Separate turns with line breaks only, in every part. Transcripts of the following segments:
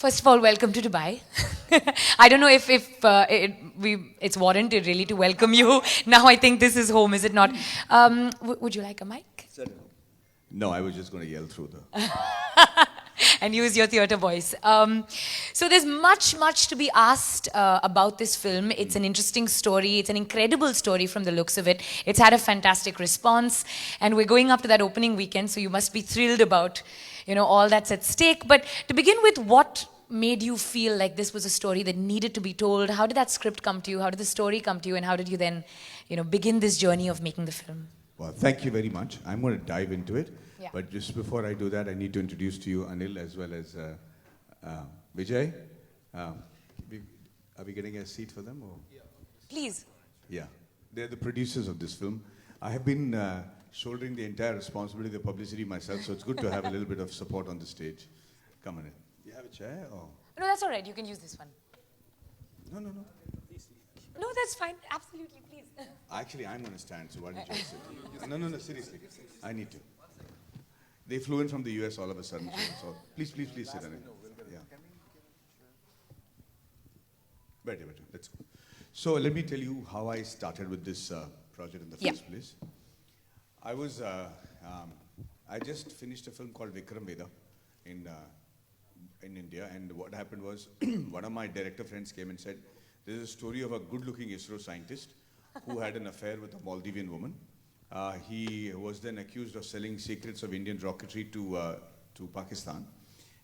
First of all, welcome to Dubai. I don't know if it's warranted really to welcome you. Now I think this is home, is it not? Would you like a mic?
Certainly. No, I was just going to yell through the...
And use your theatre voice. So there's much to be asked about this film. It's an interesting story. It's an incredible story from the looks of it. It's had a fantastic response. And we're going up to that opening weekend, so you must be thrilled about, all that's at stake. But to begin with, what made you feel like this was a story that needed to be told? How did that script come to you? How did the story come to you? And how did you then, begin this journey of making the film?
Well, thank you very much. I'm going to dive into it.
Yeah.
But just before I do that, I need to introduce to you Anil as well as Vijay. Are we getting a seat for them? Or?
Yeah. Please.
Yeah. They're the producers of this film. I have been shouldering the entire responsibility of the publicity myself, so it's good to have a little bit of support on the stage. Come on in. You have a chair? Or?
No, that's all right. You can use this one.
No.
No, that's fine. Absolutely, please.
Actually, I'm going to stand, so why don't you just sit? No, seriously. I need to. They flew in from the US all of a sudden. So please sit on it. Yeah. Better. Let's go. So let me tell you how I started with this project in the first place. I just finished a film called Vikram Veda in India, and what happened was one of my director friends came and said, "There's a story of a good-looking ISRO scientist who had an affair with a Maldivian woman. He was then accused of selling secrets of Indian rocketry to Pakistan.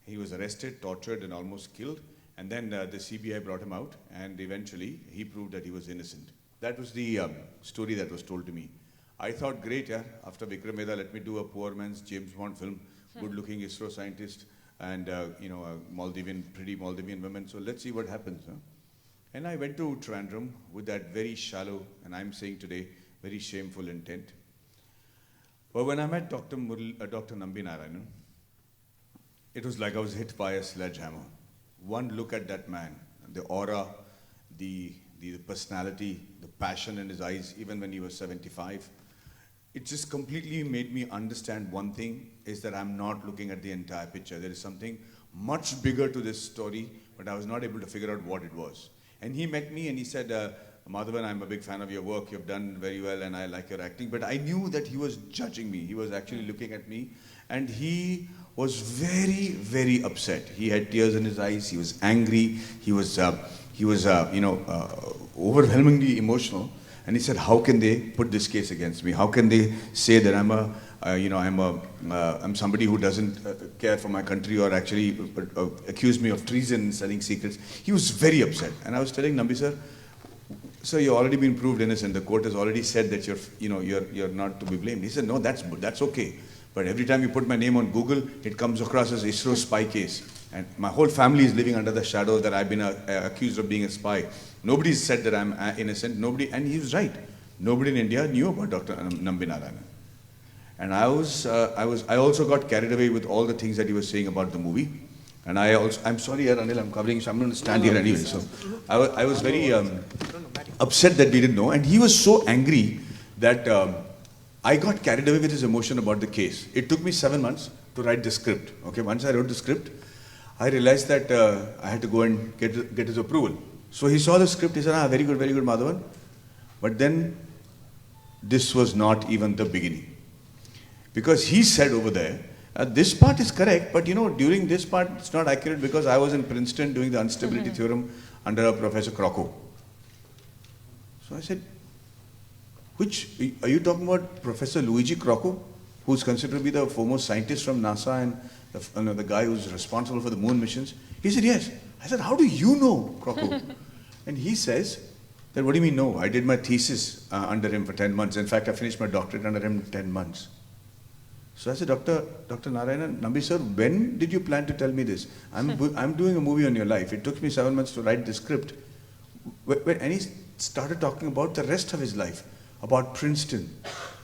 He was arrested, tortured, and almost killed. And then the CBI brought him out, and eventually he proved that he was innocent." That was the story that was told to me. I thought, great, after Vikram Veda, let me do a poor man's James Bond film, good-looking ISRO scientist, and a pretty Maldivian woman. So let's see what happens. Huh? And I went to Trivandrum with that very shallow, and I'm saying today, very shameful intent. But when I met Dr. Nambi, it was like I was hit by a sledgehammer. One look at that man, the aura, the personality, the passion in his eyes, even when he was 75, it just completely made me understand one thing, is that I'm not looking at the entire picture. There is something much bigger to this story, but I was not able to figure out what it was. And he met me and he said, "Madhavan, I'm a big fan of your work. You've done very well and I like your acting." But I knew that he was judging me. He was actually looking at me and he was very, very upset. He had tears in his eyes. He was angry. He was overwhelmingly emotional. And he said, "How can they put this case against me? How can they say that I'm somebody who doesn't care for my country or actually accuse me of treason, selling secrets?" He was very upset. And I was telling Nambi, "Sir, you've already been proved innocent. The court has already said that you're not to be blamed." He said, "No, that's okay. But every time you put my name on Google, it comes across as ISRO spy case. And my whole family is living under the shadow that I've been accused of being a spy. Nobody's said that I'm innocent. Nobody," and he was right. Nobody in India knew about Dr. Nambi Narayanan. And I also got carried away with all the things that he was saying about the movie. And I'm sorry, Anil, I'm covering, so I'm going to stand here anyway. So I was very upset that we didn't know. And he was so angry that I got carried away with his emotion about the case. It took me 7 months to write the script. Okay, once I wrote the script, I realized that I had to go and get his approval. So he saw the script, he said, very good, Madhavan. But then this was not even the beginning. Because he said over there, this part is correct, but during this part it's not accurate because I was in Princeton doing the instability theorem under a Professor Crocco. So I said, are you talking about Professor Luigi Crocco, who's considered to be the foremost scientist from NASA and the guy who's responsible for the moon missions? He said, yes. I said, how do you know Crocco? And he says, that, what do you mean no? I did my thesis under him for 10 months. In fact, I finished my doctorate under him in 10 months. So I said, Dr. Narayanan, Nambi sir, when did you plan to tell me this? I'm doing a movie on your life. It took me 7 months to write the script. And he started talking about the rest of his life, about Princeton,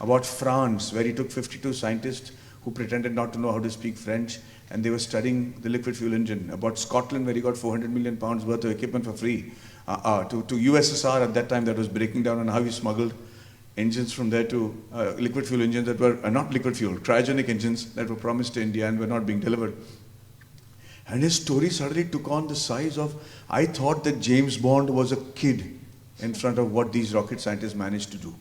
about France, where he took 52 scientists who pretended not to know how to speak French, and they were studying the liquid fuel engine, about Scotland, where he got 400 million pounds worth of equipment for free, to USSR at that time that was breaking down, and how he smuggled engines from there to liquid fuel engines that were not liquid fuel, cryogenic engines that were promised to India and were not being delivered. And his story suddenly took on the size of, I thought that James Bond was a kid in front of what these rocket scientists managed to do.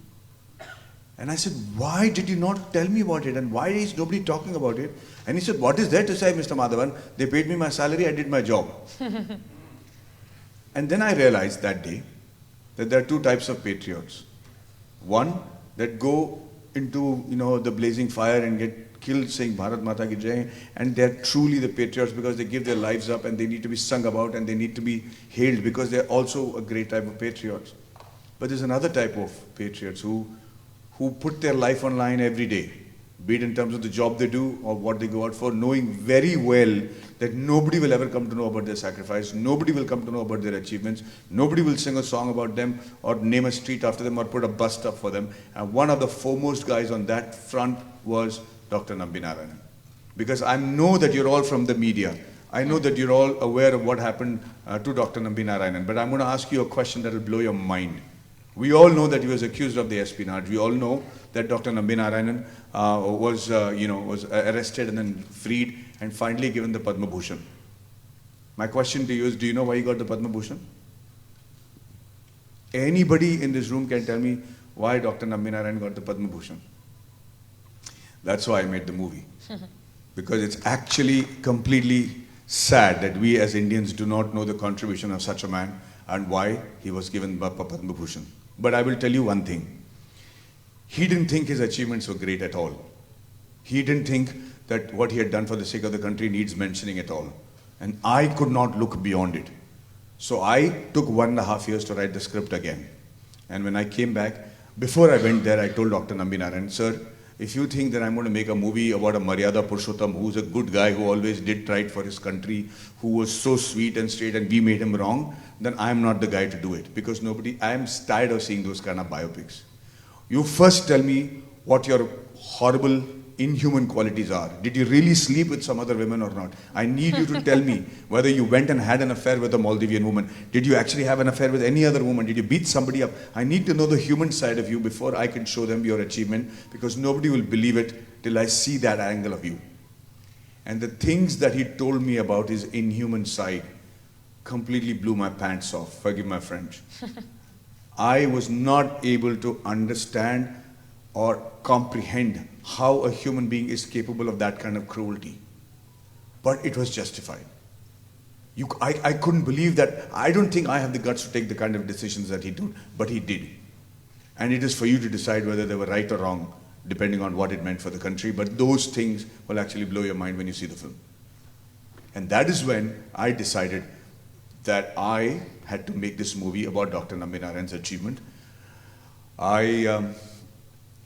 And I said, why did you not tell me about it? And why is nobody talking about it? And he said, what is there to say, Mr. Madhavan? They paid me my salary, I did my job. And then I realized that day that there are two types of patriots. One that go into the blazing fire and get killed saying Bharat Mata Ki Jai, and they're truly the patriots because they give their lives up and they need to be sung about and they need to be hailed because they're also a great type of patriots. But there's another type of patriots who put their life on line every day, be it in terms of the job they do or what they go out for, knowing very well that nobody will ever come to know about their sacrifice, nobody will come to know about their achievements, nobody will sing a song about them or name a street after them or put a bust up for them. And one of the foremost guys on that front was Dr. Nambi Narayanan. Because I know that you're all from the media. I know that you're all aware of what happened to Dr. Nambi Narayanan. But I'm going to ask you a question that will blow your mind. We all know that he was accused of the espionage. We all know that Dr. Nambi Narayanan was arrested and then freed and finally given the Padma Bhushan. My question to you is, do you know why he got the Padma Bhushan? Anybody in this room can tell me why Dr. Nambi Narayanan got the Padma Bhushan? That's why I made the movie. Because it's actually completely sad that we as Indians do not know the contribution of such a man and why he was given Padma Bhushan. But I will tell you one thing. He didn't think his achievements were great at all. He didn't think that what he had done for the sake of the country needs mentioning at all. And I could not look beyond it. So I took 1.5 years to write the script again. And when I came back, before I went there, I told Dr. Nambi Narayanan, sir, if you think that I'm going to make a movie about a Maryada Purushottam who's a good guy who always did right for his country, who was so sweet and straight and we made him wrong, then I'm not the guy to do it. Because I'm tired of seeing those kind of biopics. You first tell me what your horrible, inhuman qualities are. Did you really sleep with some other women or not? I need you to tell me whether you went and had an affair with a Maldivian woman. Did you actually have an affair with any other woman? Did you beat somebody up? I need to know the human side of you before I can show them your achievement, because nobody will believe it till I see that angle of you. And the things that he told me about his inhuman side completely blew my pants off. Forgive my French. I was not able to understand or comprehend how a human being is capable of that kind of cruelty. But it was justified. I couldn't believe that. I don't think I have the guts to take the kind of decisions that he did, but he did. And it is for you to decide whether they were right or wrong, depending on what it meant for the country. But those things will actually blow your mind when you see the film. And that is when I decided that I had to make this movie about Dr. Nambi Narayanan's achievement. I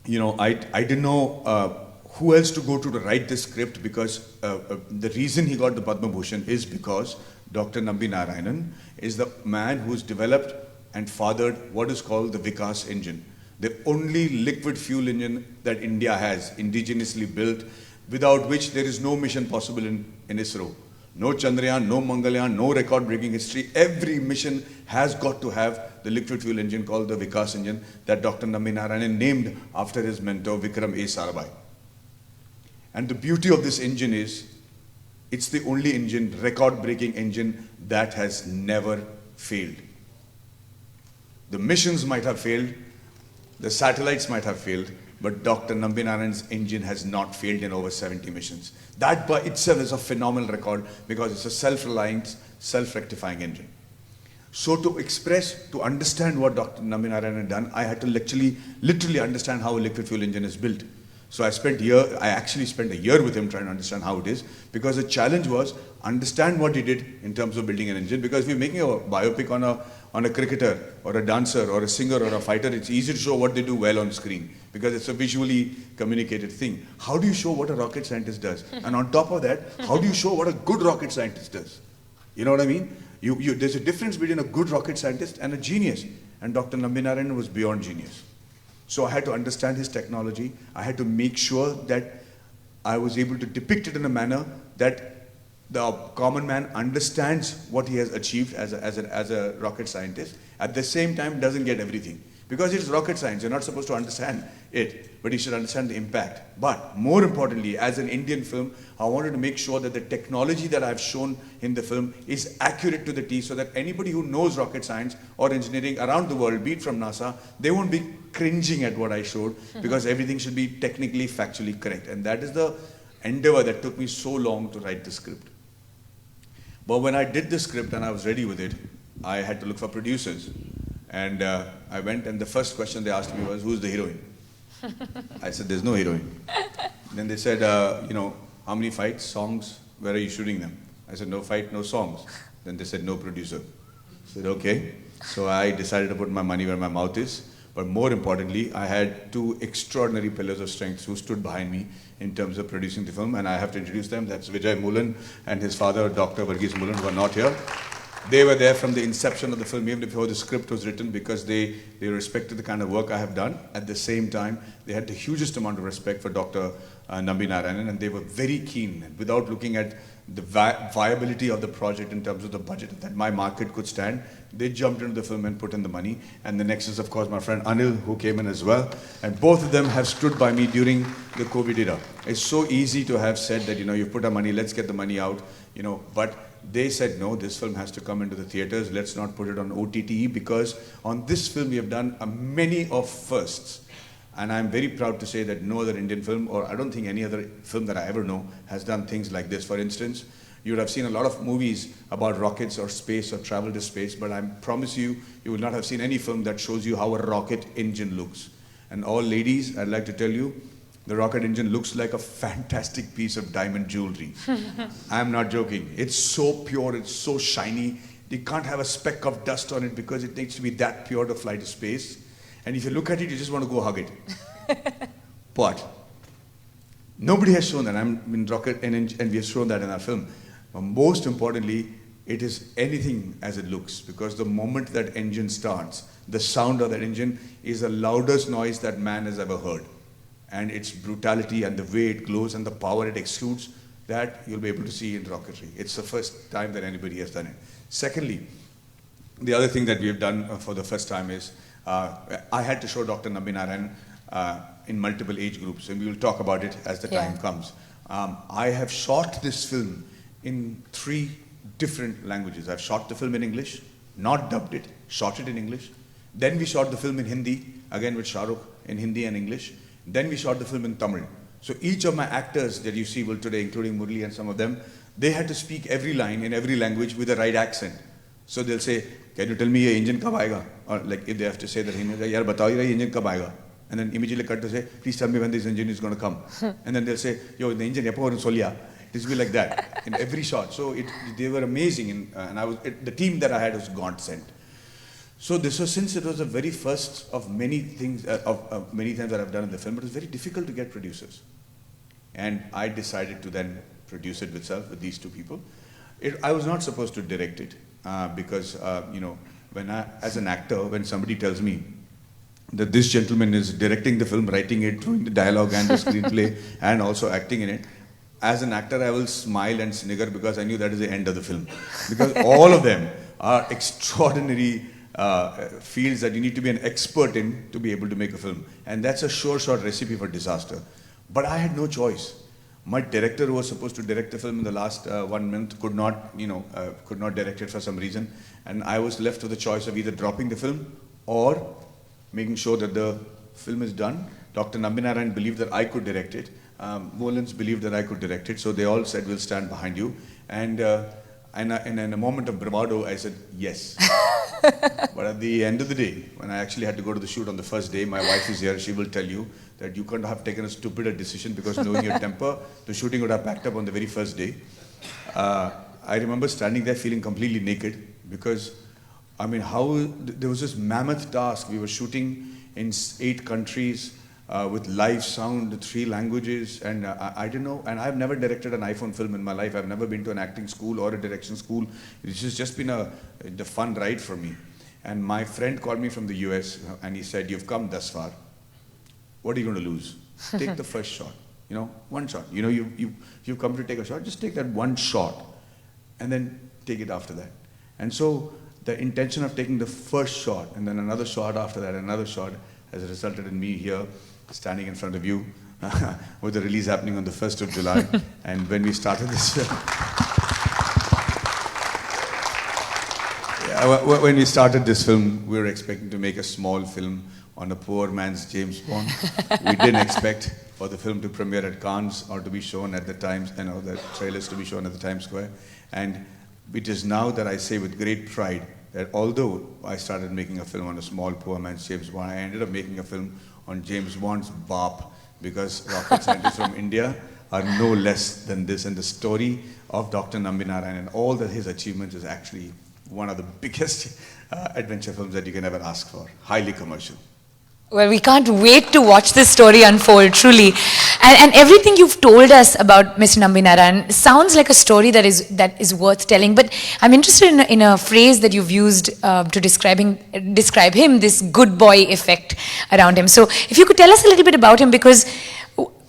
didn't know who else to go to write this script, because the reason he got the Padma Bhushan is because Dr. Nambi Narayanan is the man who's developed and fathered what is called the Vikas engine, the only liquid fuel engine that India has, indigenously built, without which there is no mission possible in ISRO. No Chandrayaan, no Mangalyaan, no record-breaking history. Every mission has got to have the liquid fuel engine called the Vikas engine that Dr. Nambi Narayanan named after his mentor Vikram A. Sarabhai. And the beauty of this engine is, it's the only engine, record-breaking engine, that has never failed. The missions might have failed, the satellites might have failed, but Dr. Nambi Narayanan's engine has not failed in over 70 missions. That by itself is a phenomenal record, because it's a self-reliant, self-rectifying engine. So to understand what Dr. Nambi Narayanan had done, I had to literally understand how a liquid fuel engine is built. So I actually spent a year with him trying to understand how it is, because the challenge was understand what he did in terms of building an engine. Because if you're making a biopic on a cricketer or a dancer or a singer or a fighter, it's easy to show what they do well on screen, because it's a visually communicated thing. How do you show what a rocket scientist does? And on top of that, how do you show what a good rocket scientist does? You know what I mean? There's a difference between a good rocket scientist and a genius. And Dr. Nambi Narayanan was beyond genius. So I had to understand his technology. I had to make sure that I was able to depict it in a manner that the common man understands what he has achieved as a rocket scientist. At the same time, doesn't get everything. Because it's rocket science, you're not supposed to understand it, but you should understand the impact. But more importantly, as an Indian film, I wanted to make sure that the technology that I've shown in the film is accurate to the T, so that anybody who knows rocket science or engineering around the world, be it from NASA, they won't be cringing at what I showed, because everything should be technically, factually correct. And that is the endeavor that took me so long to write the script. But when I did the script and I was ready with it, I had to look for producers. And I went, and the first question they asked me was, who's the heroine? I said, there's no heroine. Then they said, how many fights, songs, where are you shooting them? I said, no fight, no songs. Then they said, no producer. I said, okay. So I decided to put my money where my mouth is. But more importantly, I had two extraordinary pillars of strength who stood behind me in terms of producing the film. And I have to introduce them. That's Moolan and his father, Dr. Varghese Moolan, who are not here. They were there from the inception of the film, even before the script was written, because they respected the kind of work I have done. At the same time, they had the hugest amount of respect for Dr. Nambi, and they were very keen, and without looking at the viability of the project in terms of the budget that my market could stand, they jumped into the film and put in the money. And the next is, of course, my friend Anil, who came in as well. And both of them have stood by me during the COVID era. It's so easy to have said that, you put our money, let's get the money out, but they said, no, this film has to come into the theaters. Let's not put it on OTT, because on this film we have done many of firsts. And I'm very proud to say that no other Indian film, or I don't think any other film that I ever know, has done things like this. For instance, you would have seen a lot of movies about rockets or space or travel to space, but I promise you, you will not have seen any film that shows you how a rocket engine looks. And all ladies, I'd like to tell you, the rocket engine looks like a fantastic piece of diamond jewelry. I'm not joking. It's so pure, it's so shiny. You can't have a speck of dust on it, because it needs to be that pure to fly to space. And if you look at it, you just want to go hug it. But nobody has shown that. I'm in rocket, and we have shown that in our film. But most importantly, it is anything as it looks, because the moment that engine starts, the sound of that engine is the loudest noise that man has ever heard. And its brutality and the way it glows and the power it exudes, that you'll be able to see in Rocketry. It's the first time that anybody has done it. Secondly, the other thing that we have done for the first time is, I had to show Dr. Nambi in multiple age groups, and we will talk about it as the time comes. I have shot this film in 3 different languages. I've shot the film in English, not dubbed it, shot it in English. Then we shot the film in Hindi, again with Shah Rukh, in Hindi and English. Then we shot the film in Tamil. So each of my actors that you see today, including Murli and some of them, they had to speak every line in every language with the right accent. So they'll say, can you tell me your engine kab aayega? Or like if they have to say that, yaar batao ye engine kab aayega? And then immediately cut to say, please tell me when this engine is going to come. And then they'll say, yo, the engine yapo solya. This will be like that in every shot. So they were amazing, and the team that I had was God sent. So this was, since it was the very first of many things, of many times that I've done in the film, it was very difficult to get producers. And I decided to then produce it with these 2 people. I was not supposed to direct it, because, as an actor, when somebody tells me that this gentleman is directing the film, writing it, doing the dialogue and the screenplay, and also acting in it, as an actor, I will smile and snigger, because I knew that is the end of the film. Because all of them are extraordinary fields that you need to be an expert in to be able to make a film. And that's a sure shot recipe for disaster. But I had no choice. My director, who was supposed to direct the film in the last 1 month, could not direct it for some reason. And I was left with the choice of either dropping the film or making sure that the film is done. Dr. Nambi believed that I could direct it. Moolans believed that I could direct it. So they all said, we'll stand behind you. And in a moment of bravado, I said, yes. But at the end of the day, when I actually had to go to the shoot on the first day, my wife is here, she will tell you that you couldn't have taken a stupider decision, because knowing your temper, the shooting would have packed up on the very first day. I remember standing there feeling completely naked, because, there was this mammoth task. We were shooting in 8 countries, with live sound, 3 languages, and I didn't know, and I've never directed an iPhone film in my life. I've never been to an acting school or a direction school. It's just been the fun ride for me. And my friend called me from the US, and he said, you've come thus far. What are you going to lose? Take the first shot, 1 shot. You've come to take a shot, just take that 1 shot, and then take it after that. And so the intention of taking the first shot and then another shot after that, another shot, has resulted in me here, standing in front of you, with the release happening on the 1st of July. And when we started this film, when we started this film, we were expecting to make a small film on a poor man's James Bond. We didn't expect for the film to premiere at Cannes or to be shown at the Times, the trailers to be shown at the Times Square. And it is now that I say with great pride that although I started making a film on a small poor man's James Bond, I ended up making a film on James Bond's Bap, because rocket scientists from India are no less than this. And the story of Dr. Nambi Narayan and all that his achievements is actually one of the biggest adventure films that you can ever ask for. Highly commercial.
Well, we can't wait to watch this story unfold, truly. And everything you've told us about Mr. Nambi Narayan sounds like a story that is worth telling. But I'm interested in a phrase that you've used to describe him, this good boy effect around him. So if you could tell us a little bit about him, because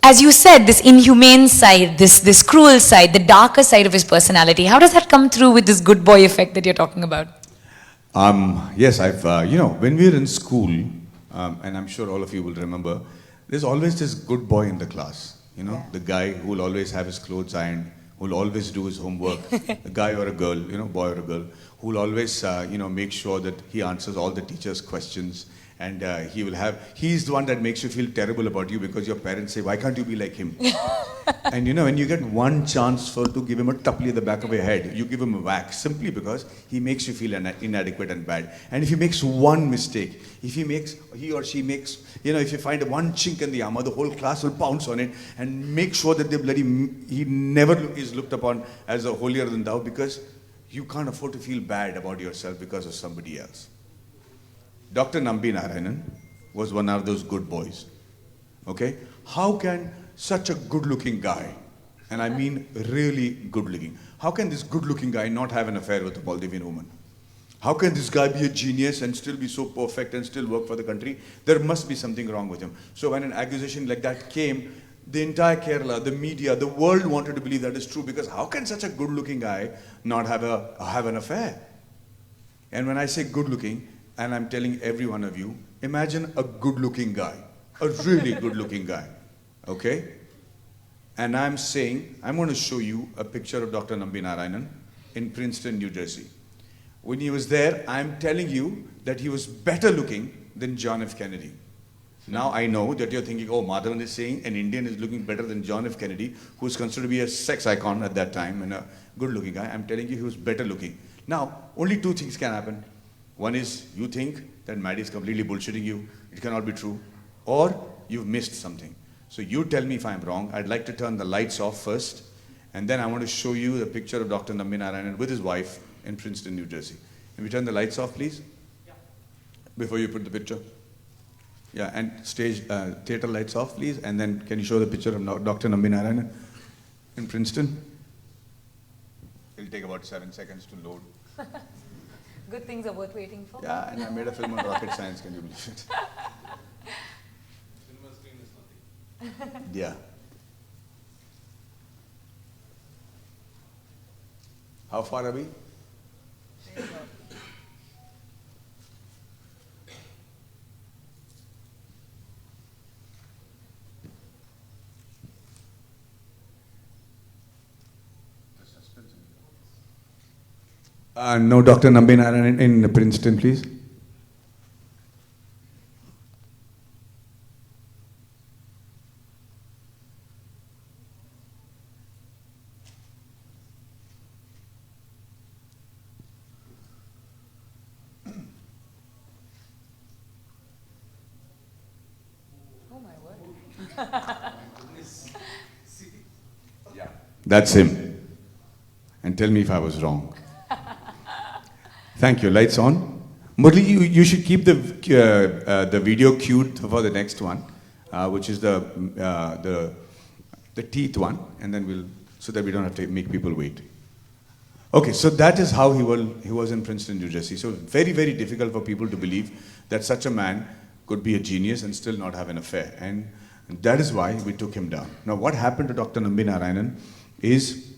as you said, this inhumane side, this cruel side, the darker side of his personality, how does that come through with this good boy effect that you're talking about?
Yes, when we were in school, and I'm sure all of you will remember, there's always this good boy in the class, the guy who will always have his clothes ironed, who will always do his homework, a guy or a girl, boy or a girl, who will always, make sure that he answers all the teacher's questions. And he's the one that makes you feel terrible about you because your parents say, why can't you be like him? And when you get one chance to give him a tupply at the back of your head, you give him a whack simply because he makes you feel inadequate and bad. And if he makes one mistake, if he or she makes, if you find one chink in the armor, the whole class will pounce on it and make sure that he never is looked upon as a holier than thou, because you can't afford to feel bad about yourself because of somebody else. Dr. Nambi Narayanan was one of those good boys. Okay? How can such a good-looking guy, and I mean really good-looking, how can this good-looking guy not have an affair with a Maldivian woman? How can this guy be a genius and still be so perfect and still work for the country? There must be something wrong with him. So when an accusation like that came, the entire Kerala, the media, the world wanted to believe that is true, because how can such a good-looking guy not have an affair? And when I say good-looking, and I'm telling every one of you, imagine a good-looking guy, a really good-looking guy, okay? And I'm going to show you a picture of Dr. Nambi Narayanan in Princeton, New Jersey. When he was there, I'm telling you that he was better looking than John F. Kennedy. Now I know that you're thinking, oh, Madhavan is saying an Indian is looking better than John F. Kennedy, who was considered to be a sex icon at that time and a good-looking guy. I'm telling you he was better looking. Now, only two things can happen. One is you think that Maddie is completely bullshitting you, it cannot be true, or you've missed something. So you tell me if I'm wrong. I'd like to turn the lights off first, and then I want to show you the picture of Dr. Nambi Narayanan with his wife in Princeton, New Jersey. Can we turn the lights off, please? Yeah. Before you put the picture. Yeah, and theater lights off, please, and then can you show the picture of Dr. Nambi Narayanan in Princeton? It'll take about 7 seconds to load.
Good things are worth waiting for.
Yeah, and I made a film on rocket science, can you believe it?
Cinema screen is nothing.
Yeah. How far are we? No, Dr. Nambi Narayanan in Princeton, please.
Oh my word.
Yeah. That's him. And tell me if I was wrong. Thank you. Lights on. Murli, you should keep the video queued for the next one, which is the teeth one, and then so that we don't have to make people wait. Okay, so that is how he was in Princeton, New Jersey. So very, very difficult for people to believe that such a man could be a genius and still not have an affair. And that is why we took him down. Now, what happened to Dr. Nambi Narayanan is,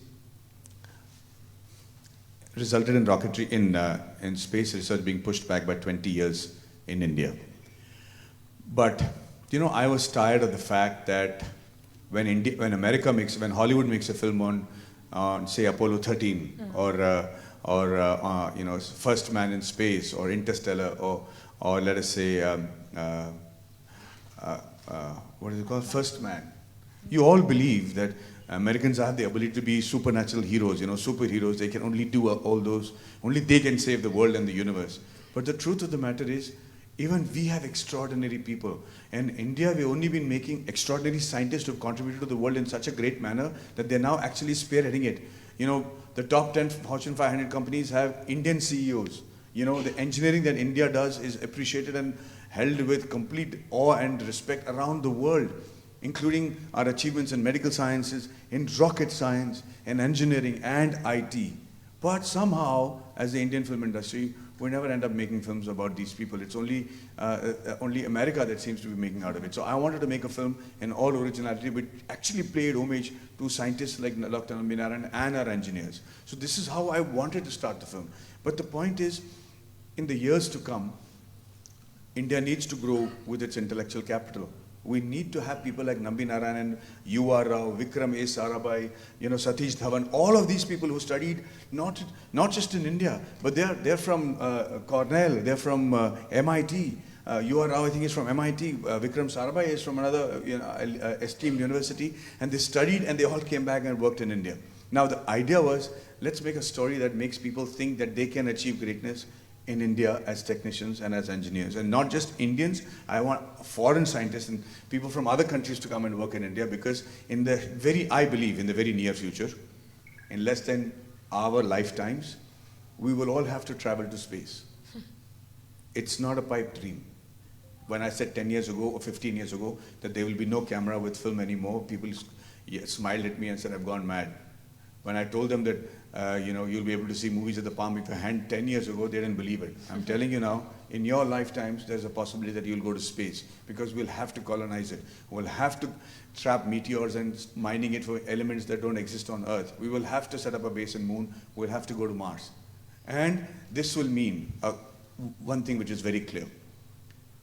resulted in rocketry, in space research being pushed back by 20 years in India. But, you know, I was tired of the fact that when Hollywood makes a film on say Apollo 13 or you know, First Man in Space or Interstellar or let us say what is it called, First Man. You all believe that Americans have the ability to be supernatural heroes, you know, superheroes. They can only do all those, only they can save the world and the universe. But the truth of the matter is, even we have extraordinary people. In India, we've only been making extraordinary scientists who have contributed to the world in such a great manner that they're now actually spearheading it. You know, the top 10 Fortune 500 companies have Indian CEOs. You know, the engineering that India does is appreciated and held with complete awe and respect around the world, including our achievements in medical sciences, in rocket science, in engineering and IT. But somehow, as the Indian film industry, we never end up making films about these people. It's only America that seems to be making out of it. So I wanted to make a film in all originality, which actually paid homage to scientists like Dr. Nambi and our engineers. So this is how I wanted to start the film. But the point is, in the years to come, India needs to grow with its intellectual capital. We need to have people like Nambi Narayanan, U.R. Rao, Vikram A. Sarabhai, you know, Satish Dhawan, all of these people who studied not just in India, but they're from Cornell, they're from MIT. U.R. Rao, I think, is from MIT. Vikram Sarabhai is from another esteemed university. And they studied and they all came back and worked in India. Now the idea was, let's make a story that makes people think that they can achieve greatness in India as technicians and as engineers. And not just Indians, I want foreign scientists and people from other countries to come and work in India, because I believe in the very near future, in less than our lifetimes, we will all have to travel to space. It's not a pipe dream. When I said 10 years ago or 15 years ago that there will be no camera with film anymore, people smiled at me and said, I've gone mad. When I told them that you'll be able to see movies at the palm of your hand 10 years ago, they didn't believe it. I'm telling you now, in your lifetimes, there's a possibility that you'll go to space, because we'll have to colonize it. We'll have to trap meteors and mining it for elements that don't exist on Earth. We will have to set up a base in Moon. We'll have to go to Mars. And this will mean one thing which is very clear.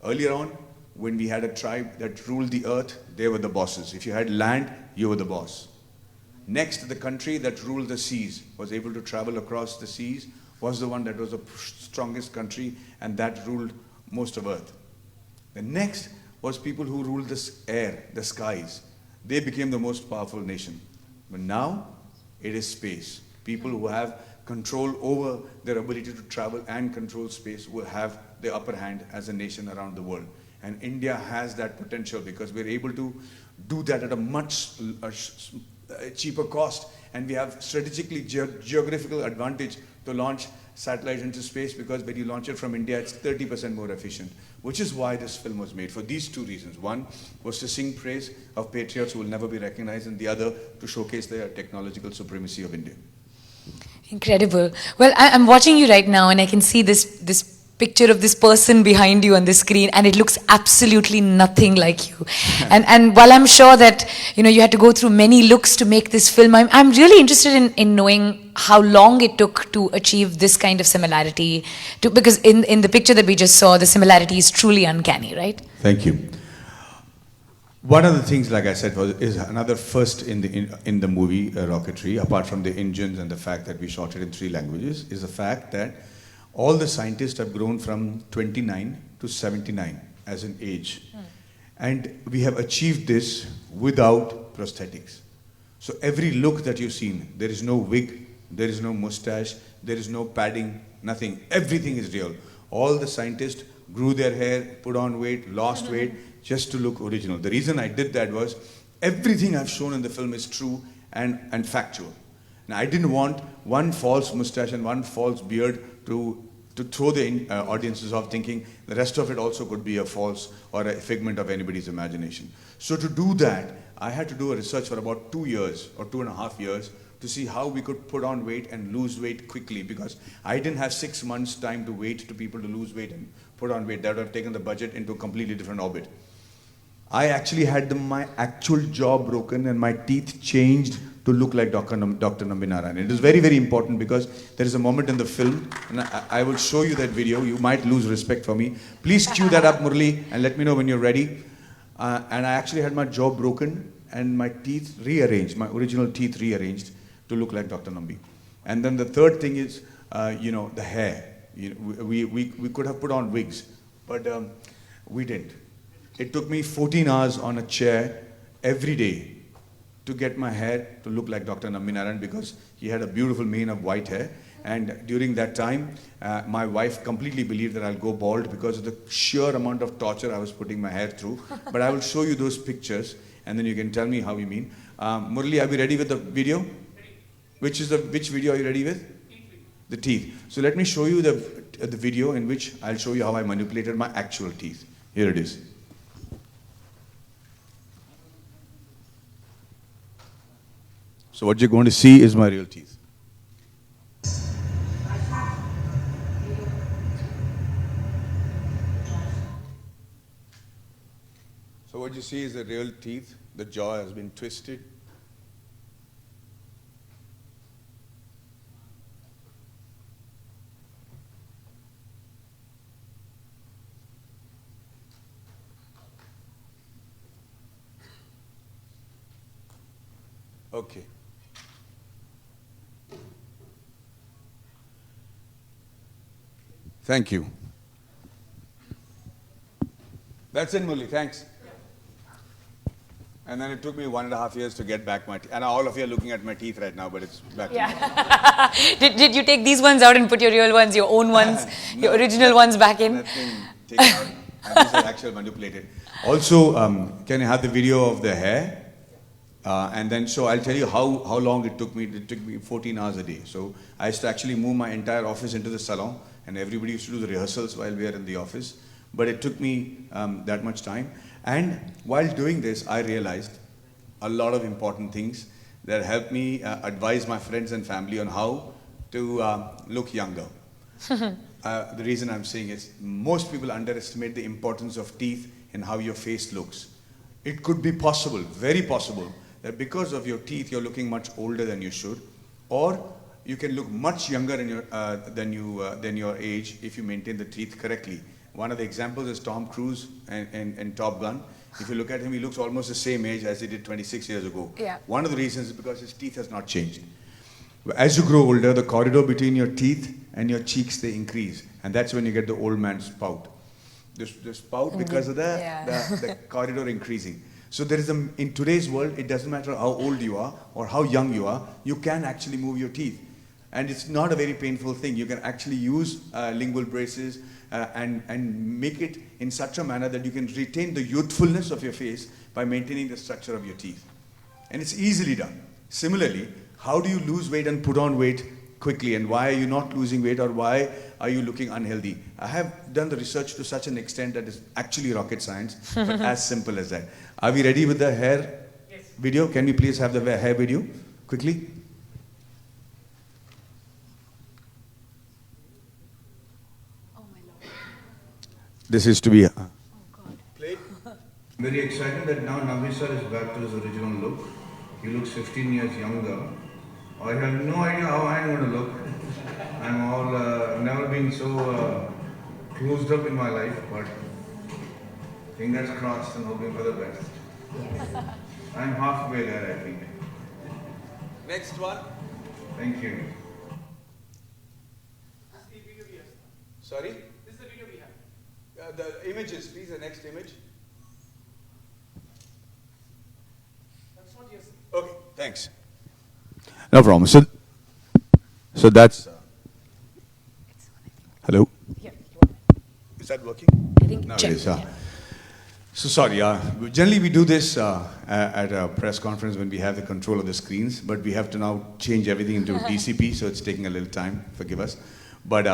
Earlier on, when we had a tribe that ruled the Earth, they were the bosses. If you had land, you were the boss. Next, the country that ruled the seas, was able to travel across the seas, was the one that was the strongest country, and that ruled most of Earth. The next was people who ruled the air, the skies. They became the most powerful nation. But now, it is space. People who have control over their ability to travel and control space will have the upper hand as a nation around the world. And India has that potential, because we're able to do that at a much cheaper cost, and we have strategically geographical advantage to launch satellites into space, because when you launch it from India, it's 30% more efficient, which is why this film was made, for these two reasons. One was to sing praise of patriots who will never be recognized, and the other to showcase the technological supremacy of India. Incredible.
Well, I'm watching you right now, and I can see this picture of this person behind you on the screen, and it looks absolutely nothing like you. And while I'm sure that you had to go through many looks to make this film, I'm really interested in knowing how long it took to achieve this kind of similarity. Because in the picture that we just saw, the similarity is truly uncanny, right?
Thank you. One of the things, like I said, is another first in the movie Rocketry, apart from the engines and the fact that we shot it in 3 languages, is the fact that all the scientists have grown from 29 to 79 as an age. And we have achieved this without prosthetics. So every look that you've seen, there is no wig, there is no mustache, there is no padding, nothing. Everything is real. All the scientists grew their hair, put on weight, lost weight, just to look original. The reason I did that was, everything I've shown in the film is true and factual. Now, I didn't want one false mustache and one false beard to throw the audiences off, thinking the rest of it also could be a false or a figment of anybody's imagination. So to do that, I had to do a research for about 2 years or 2.5 years to see how we could put on weight and lose weight quickly, because I didn't have 6 months time to wait to people to lose weight and put on weight. That would have taken the budget into a completely different orbit. I actually had my actual jaw broken and my teeth changed to look like Dr. Nambi Narayan. It is very, very important because there is a moment in the film, and I will show you that video. You might lose respect for me. Please cue that up, Murli, and let me know when you're ready. And I actually had my jaw broken and my teeth rearranged, my original teeth rearranged to look like Dr. Nambi. And then the third thing is, the hair. We could have put on wigs, but we didn't. It took me 14 hours on a chair every day to get my hair to look like Dr. Nambi Narayan because he had a beautiful mane of white hair. And during that time, my wife completely believed that I'll go bald because of the sheer amount of torture I was putting my hair through. But I will show you those pictures, and then you can tell me how you mean. Murli, are we ready with the video? Which video are you ready with? The teeth. So let me show you the video in which I'll show you how I manipulated my actual teeth. Here it is. So what you're going to see is my real teeth. So what you see is the real teeth. The jaw has been twisted. Okay. Thank you. That's it, Murli. Thanks. And then it took me 1.5 years to get back my teeth. And all of you are looking at my teeth right now, but it's back.
Yeah. did you take these ones out and put your real ones, your own ones, your original ones back in?
Nothing taken out. And these are actual manipulated. Also, can I have the video of the hair? And then, so I'll tell you how long it took me. It took me 14 hours a day. So I used to actually move my entire office into the salon, and everybody used to do the rehearsals while we were in the office. But it took me that much time. And while doing this, I realized a lot of important things that helped me advise my friends and family on how to look younger. The reason I'm saying is most people underestimate the importance of teeth in how your face looks. It could be possible, very possible, that because of your teeth, you're looking much older than you should, or you can look much younger than your age if you maintain the teeth correctly. One of the examples is Tom Cruise in Top Gun. If you look at him, he looks almost the same age as he did 26 years ago.
Yeah.
One of the reasons is because his teeth has not changed. As you grow older, the corridor between your teeth and your cheeks, they increase. And that's when you get the old man's pout. The spout because of the corridor increasing. So there is in today's world, it doesn't matter how old you are or how young you are, you can actually move your teeth. And it's not a very painful thing. You can actually use lingual braces and make it in such a manner that you can retain the youthfulness of your face by maintaining the structure of your teeth. And it's easily done. Similarly, how do you lose weight and put on weight quickly, and why are you not losing weight, or why are you looking unhealthy? I have done the research to such an extent that it's actually rocket science, but as simple as that. Are we ready with the hair video? Can we please have the hair video quickly?
Oh my Lord.
This is to be
Oh God.
played. Very excited that now Nambi sir is back to his original look. He looks 15 years younger. I have no idea how I'm going to look. I'm all, never been so closed up in my life, but fingers crossed and hoping for the best. I'm halfway there, I think. Next one. Thank you.
This is the video we have.
Sorry?
This is the video we have.
The images, please, the next image.
That's what you're saying.
Okay, thanks. No problem. So that's. Hello?
Yeah.
Is that working?
I think
No,
check.
it is. So sorry. Generally, we do this at a press conference when we have the control of the screens, but we have to now change everything into DCP, so it's taking a little time. Forgive us. But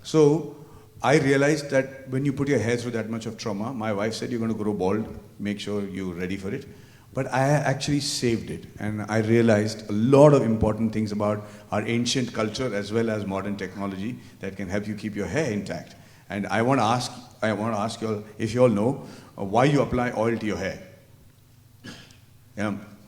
so I realized that when you put your hair through that much of trauma, my wife said you're going to grow bald. Make sure you're ready for it. But I actually saved it, and I realized a lot of important things about our ancient culture as well as modern technology that can help you keep your hair intact. And I want to ask you all if you all know why you apply oil to your hair.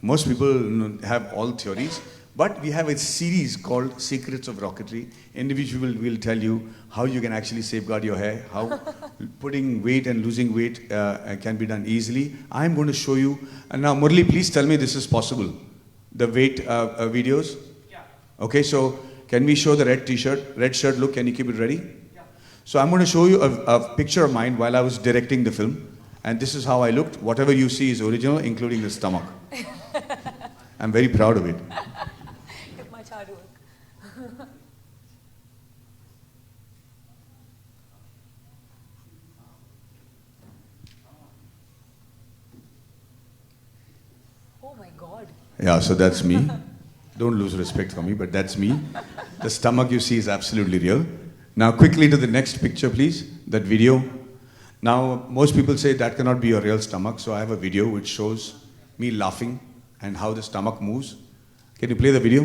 Most people have all theories, but we have a series called Secrets of Rocketry, in which we will tell you how you can actually safeguard your hair, how putting weight and losing weight can be done easily. I'm going to show you. And now, Murli, please tell me this is possible. The weight videos?
Yeah.
Okay, so can we show the red t-shirt, red shirt look? Can you keep it ready?
Yeah.
So I'm going to show you a picture of mine while I was directing the film. And this is how I looked. Whatever you see is original, including the stomach. I'm very proud of it.
Much hard work. Oh my God.
Yeah, so that's me. Don't lose respect for me, but that's me. The stomach you see is absolutely real. Now quickly to the next picture, please. That video. Now, most people say that cannot be your real stomach, so I have a video which shows me laughing and how the stomach moves. Can you play the video?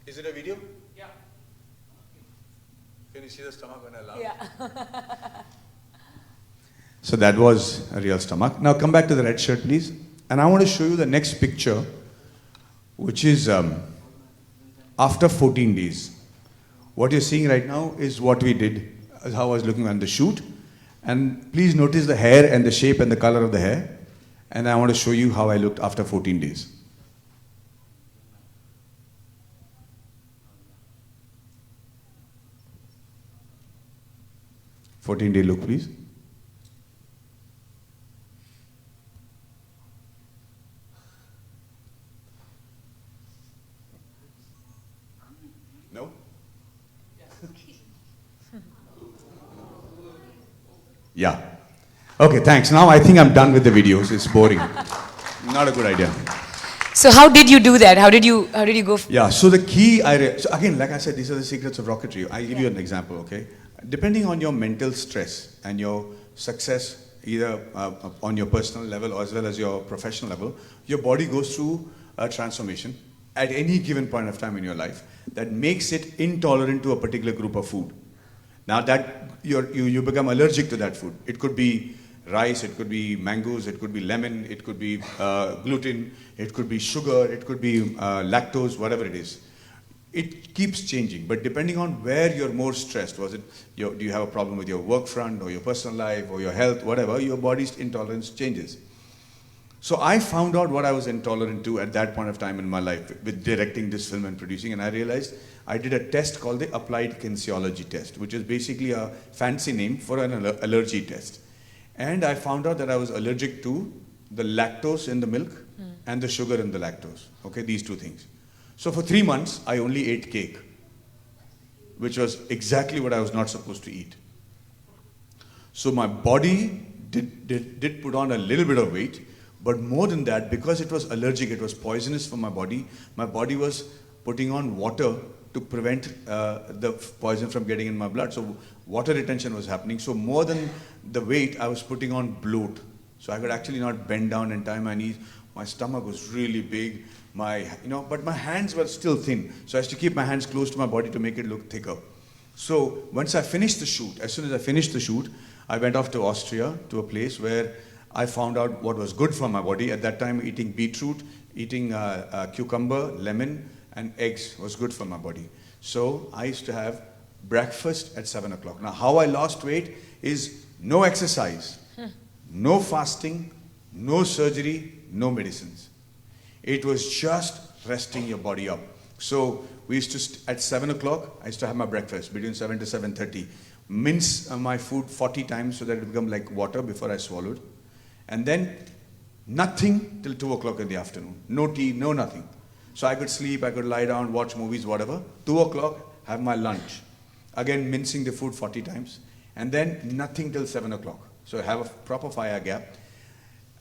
Is it a video?
Yeah.
Can you see the stomach when I laugh?
Yeah.
So that was a real stomach. Now come back to the red shirt, please. And I want to show you the next picture, which is after 14 days. What you're seeing right now is what we did, how I was looking on the shoot. And please notice the hair and the shape and the color of the hair. And I want to show you how I looked after 14 days. "14-day look, please. No? Yeah. Okay, thanks. Now I think I'm done with the videos. It's boring. Not a good idea.
So how did you do that? How did you go?
Yeah, so the key, so again, like I said, these are the secrets of rocketry. I'll give you an example, okay? Depending on your mental stress and your success, either on your personal level or as well as your professional level, your body goes through a transformation at any given point of time in your life that makes it intolerant to a particular group of food. Now that you become allergic to that food. It could be rice, it could be mangoes, it could be lemon, it could be gluten, it could be sugar, it could be lactose, whatever it is. It keeps changing, but depending on where you're more stressed, do you have a problem with your work front or your personal life or your health, whatever, your body's intolerance changes. So I found out what I was intolerant to at that point of time in my life with directing this film and producing, and I realized I did a test called the Applied Kinesiology Test, which is basically a fancy name for an allergy test. And I found out that I was allergic to the lactose in the milk and the sugar in the lactose, okay, these two things. So for 3 months, I only ate cake, which was exactly what I was not supposed to eat. So my body did put on a little bit of weight, but more than that, because it was allergic, it was poisonous for my body was putting on water to prevent the poison from getting in my blood. So water retention was happening. So more than the weight, I was putting on bloat. So I could actually not bend down and tie my knees. My stomach was really big. But my hands were still thin. So I had to keep my hands close to my body to make it look thicker. So once I finished the shoot, as soon as I finished the shoot, I went off to Austria, to a place where I found out what was good for my body. At that time, eating beetroot, eating cucumber, lemon, and eggs was good for my body. So I used to have breakfast at 7 o'clock. Now, how I lost weight is no exercise, no fasting, no surgery, no medicines. It was just resting your body up. So we used to, at 7 o'clock, I used to have my breakfast between 7 to 7:30. Mince my food 40 times so that it become like water before I swallowed. And then nothing till 2 o'clock in the afternoon. No tea, no nothing. So I could sleep, I could lie down, watch movies, whatever. 2 o'clock, have my lunch. Again, mincing the food 40 times. And then nothing till 7 o'clock. So I have a proper fire gap.